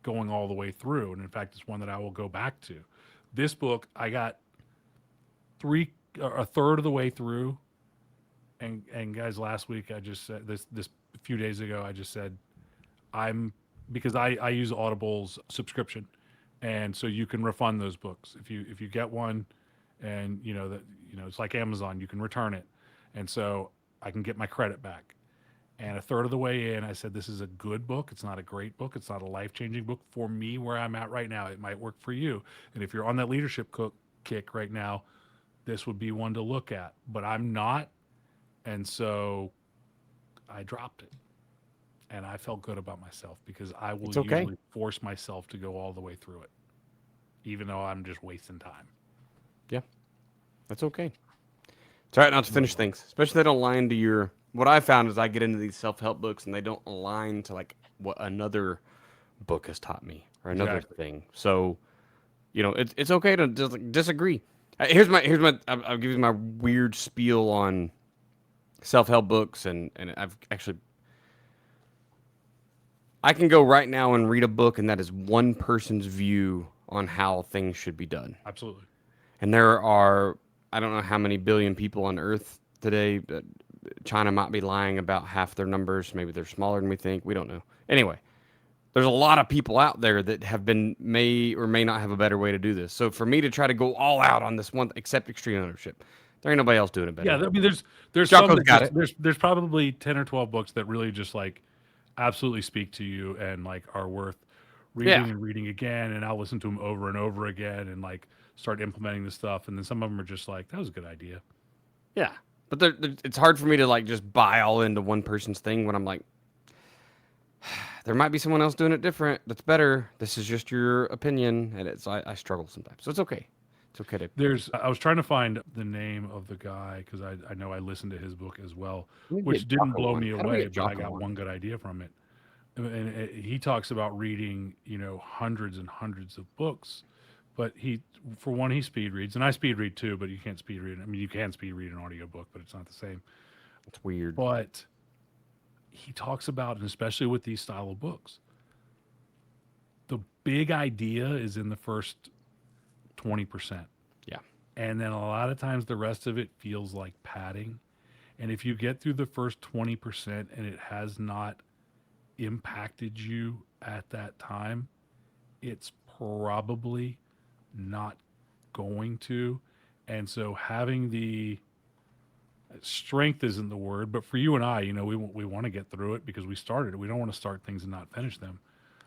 going all the way through. And in fact, it's one that I will go back to. This book, I got a third of the way through. And guys, last week I just said this a few days ago, I just said, because I use Audible's subscription. And so you can refund those books if you get one, and it's like Amazon, you can return it, and so I can get my credit back. And a third of the way in, I said, this is a good book. It's not a great book. It's not a life-changing book for me where I'm at right now. It might work for you, and if you're on that leadership kick right now, this would be one to look at. But I'm not, and so I dropped it. And I felt good about myself because I will usually force myself to go all the way through it, even though I'm just wasting time. Yeah, that's okay. It's all right not to finish things, especially if they don't align to your. What I found is I get into these self-help books and they don't align to like what another book has taught me or another thing. So, it's okay to just disagree. Here's my. I'll give you my weird spiel on self-help books, and I've actually. I can go right now and read a book, and that is one person's view on how things should be done. Absolutely. And there are, I don't know how many billion people on Earth today, China might be lying about half their numbers. Maybe they're smaller than we think. We don't know. Anyway, there's a lot of people out there that may or may not have a better way to do this. So for me to try to go all out on this one, except extreme ownership, there ain't nobody else doing it better. Yeah, I mean, there's some Jocko's that got just, it. there's probably 10 or 12 books that really just like absolutely speak to you and like are worth reading Yeah. and reading again, and I'll listen to them over and over again and like start implementing the stuff, and then some of them are just like, that was a good idea. Yeah. But it's hard for me to like just buy all into one person's thing when I'm like, there might be someone else doing it different that's better. This is just your opinion, and I struggle sometimes. So it's okay. It's okay to. I was trying to find the name of the guy because I know I listened to his book as well, Let me which get didn't Jocko blow on. me How do we away, get but I Jocko got on? one good idea from it. And he talks about reading, hundreds and hundreds of books, but for one, he speed reads, and I speed read too, but you can't speed read. I mean, you can speed read an audiobook, but it's not the same. It's weird. But he talks about, and especially with these style of books, the big idea is in the first 20%. Yeah. And then a lot of times the rest of it feels like padding. And if you get through the first 20% and it has not impacted you at that time, it's probably not going to. And so having the strength isn't the word, but for you and I, we want to get through it because we started it. We don't want to start things and not finish them.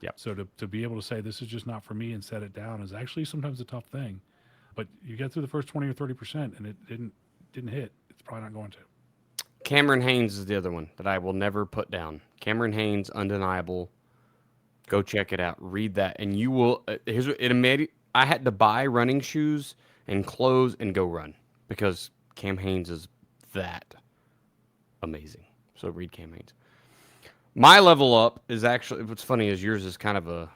Yep. So to be able to say this is just not for me and set it down is actually sometimes a tough thing. But you get through the first 20 or 30% and it didn't hit, it's probably not going to. Cameron Haynes is the other one that I will never put down. Cameron Haynes, Undeniable. Go check it out. Read that, and you will. Here's what it made. I had to buy running shoes and clothes and go run because Cam Haynes is that amazing. So read Cam Haynes. My level up is actually what's funny is yours is kind of a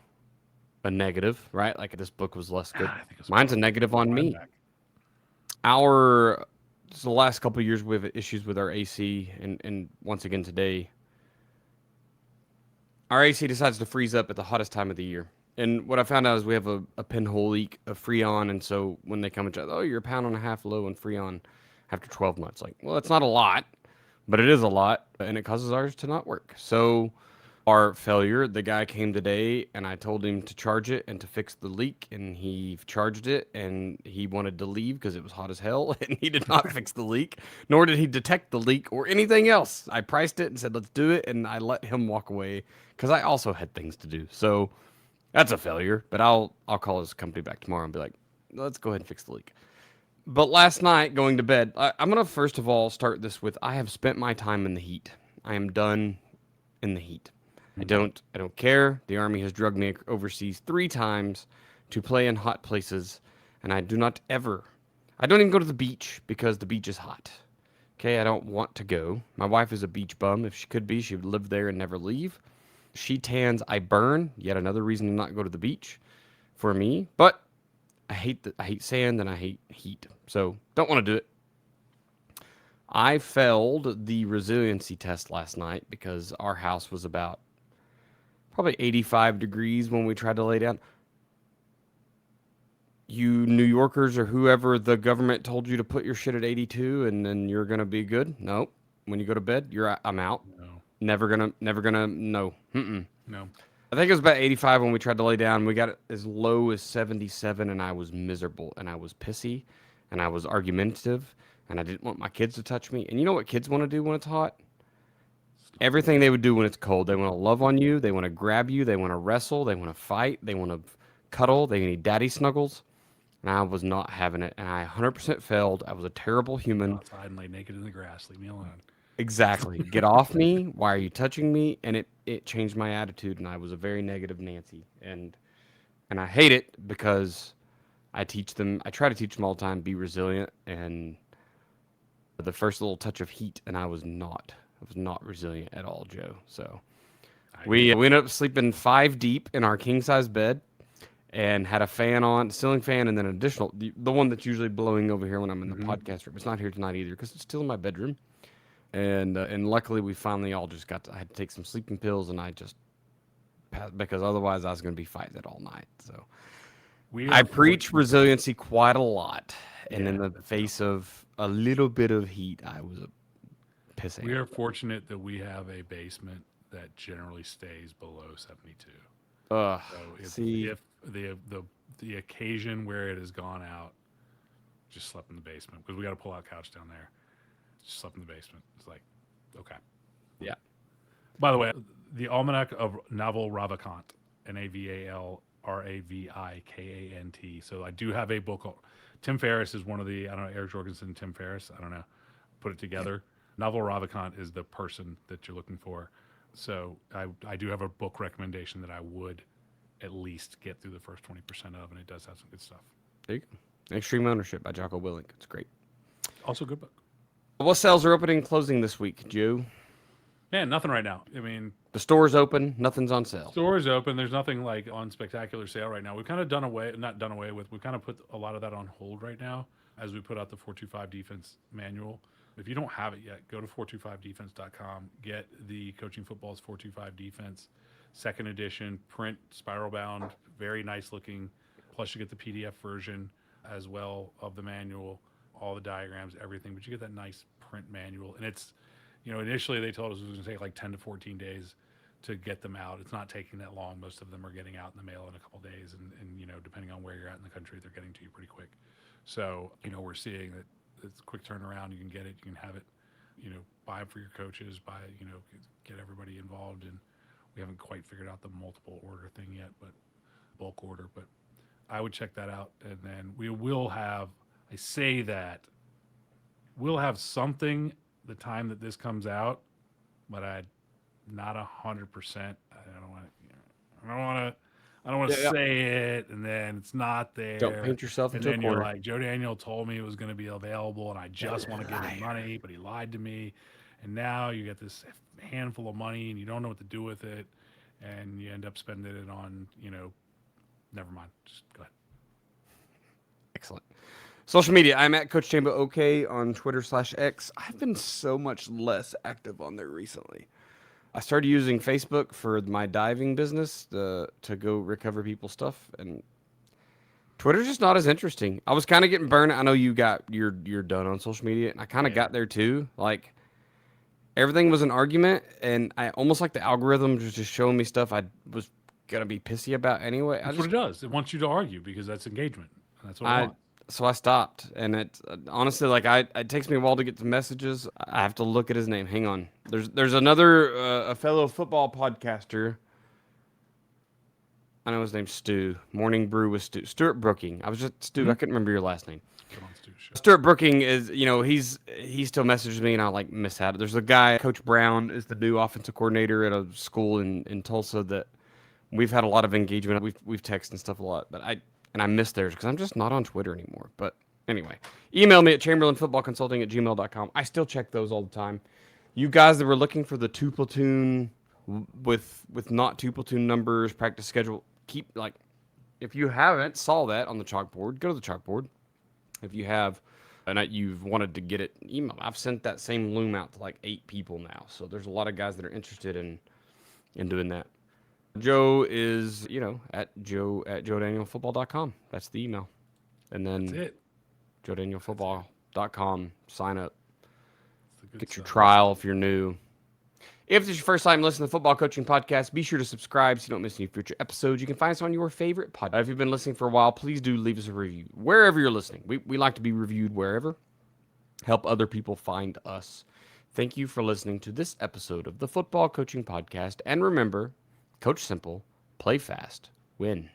negative, right? Like this book was less good. I think it's Mine's a negative on me. The last couple of years we have issues with our AC, and once again today, our AC decides to freeze up at the hottest time of the year. And what I found out is we have a pinhole leak of Freon, and so when they come and check, oh, you're a pound and a half low on Freon after 12 months. Like, well, it's not a lot, but it is a lot, and it causes ours to not work. So our failure, the guy came today, and I told him to charge it and to fix the leak, and he charged it, and he wanted to leave because it was hot as hell, and he did not fix the leak, nor did he detect the leak or anything else. I priced it and said, let's do it, and I let him walk away because I also had things to do. So that's a failure, but I'll call his company back tomorrow and be like, let's go ahead and fix the leak. But last night, going to bed, I'm going to first of all start this with I have spent my time in the heat. I am done in the heat. I don't care. The Army has drugged me overseas 3 times to play in hot places, and I don't even go to the beach because the beach is hot. Okay, I don't want to go. My wife is a beach bum. If she could be, she would live there and never leave. She tans, I burn. Yet another reason to not go to the beach for me. But I hate sand and I hate heat. So don't want to do it. I failed the resiliency test last night because our house was about probably 85 degrees when we tried to lay down. You New Yorkers or whoever, the government told you to put your shit at 82 and then you're going to be good. Nope. When you go to bed, I'm out. No. Never gonna, no. No. I think it was about 85 when we tried to lay down. We got it as low as 77, and I was miserable, and I was pissy, and I was argumentative, and I didn't want my kids to touch me. And you know what kids want to do when it's hot? Everything they would do when it's cold. They want to love on you. They want to grab you. They want to wrestle. They want to fight. They want to cuddle. They need daddy snuggles. And I was not having it, and I 100% failed. I was a terrible human. Outside and lay naked in the grass. Leave me alone. Exactly. Get off me. Why are you touching me? And it changed my attitude, and I was a very negative Nancy. And I hate it because I try to teach them all the time, be resilient. And the first little touch of heat, and I was not resilient at all, Joe. So we ended up sleeping 5 deep in our king-size bed and had a fan on, ceiling fan, and then an additional, the one that's usually blowing over here when I'm in the podcast room. It's not here tonight either because it's still in my bedroom. And luckily we finally all just I had to take some sleeping pills, and I just passed because otherwise I was going to be fighting it all night. So I preach resiliency quite a lot, and in the face of a little bit of heat, I was a pissing. We are fortunate that we have a basement that generally stays below 72. So if the occasion where it has gone out, just slept in the basement because we got a pull-out couch down there. Just slept in the basement. It's like, okay. Yeah. By the way, the Almanac of Naval Ravikant, Navalravikant. So I do have a book. Tim Ferriss is one of the, I don't know, Eric Jorgensen, Tim Ferriss, I don't know, put it together. Naval Ravikant is the person that you're looking for. So I do have a book recommendation that I would at least get through the first 20% of, and it does have some good stuff. There you go. Extreme Ownership by Jocko Willink. It's great. Also a good book. What sales are opening and closing this week, Joe? Man, nothing right now. I mean, the store's open. Nothing's on sale. Store is open. There's nothing like on spectacular sale right now. We've kind of not done away with. We've kind of put a lot of that on hold right now as we put out the 425 defense manual. If you don't have it yet, go to 425defense.com. Get the Coaching Football's 425 Defense second edition, print, spiral bound, very nice looking. Plus, you get the PDF version as well of the manual, all the diagrams, everything. But you get that nice print manual, and it's, initially they told us it was going to take like 10 to 14 days to get them out. It's not taking that long. Most of them are getting out in the mail in a couple days, and depending on where you're at in the country, they're getting to you pretty quick. So we're seeing that it's a quick turnaround. You can get it, you can have it, buy them for your coaches, get everybody involved. And we haven't quite figured out the multiple order thing yet, but bulk order. But I would check that out, and then we will have. I say that we'll have something the time that this comes out, but I'm not 100%. I don't want to say it, and then it's not there. Don't paint yourself into a corner. You're like, Joe Daniel told me it was going to be available, and I just want to give him money, but he lied to me. And now you get this handful of money, and you don't know what to do with it, and you end up spending it on, never mind. Just go ahead. Excellent. Social media. I'm at Coach Chambo OK on Twitter/X. I've been so much less active on there recently. I started using Facebook for my diving business to go recover people's stuff, and Twitter's just not as interesting. I was kind of getting burned. I know you're done on social media, and I kind of got there too. Like, everything was an argument, and I almost like the algorithm was just showing me stuff I was gonna be pissy about anyway. That's what it does. It wants you to argue because that's engagement. And that's what it wants. So I stopped, and it honestly, like, it takes me a while to get to messages. I have to look at his name. Hang on. There's another a fellow football podcaster. I know his name's Stu. Morning Brew with Stu. Stuart Brooking. I was just Stu. Mm-hmm. I couldn't remember your last name. Stuart Brooking is, he still messages me, and I like miss out. There's a guy, Coach Brown is the new offensive coordinator at a school in Tulsa that we've had a lot of engagement. We've texted and stuff a lot, but I miss theirs because I'm just not on Twitter anymore. But anyway, email me at chamberlainfootballconsulting@gmail.com. I still check those all the time. You guys that were looking for the 2 platoon with not 2 platoon numbers, practice schedule, if you haven't saw that on the chalkboard, go to the chalkboard. If you have, and you've wanted to get it, email. I've sent that same loom out to like 8 people now. So there's a lot of guys that are interested in doing that. Joe is, at joe@joedanielfootball.com. That's the email. And then that's it. joedanielfootball.com. Sign up. Get your trial if you're new. If this is your first time listening to the Football Coaching Podcast, be sure to subscribe so you don't miss any future episodes. You can find us on your favorite podcast. If you've been listening for a while, please do leave us a review. Wherever you're listening. We like to be reviewed wherever. Help other people find us. Thank you for listening to this episode of the Football Coaching Podcast. And remember, coach simple, play fast, win.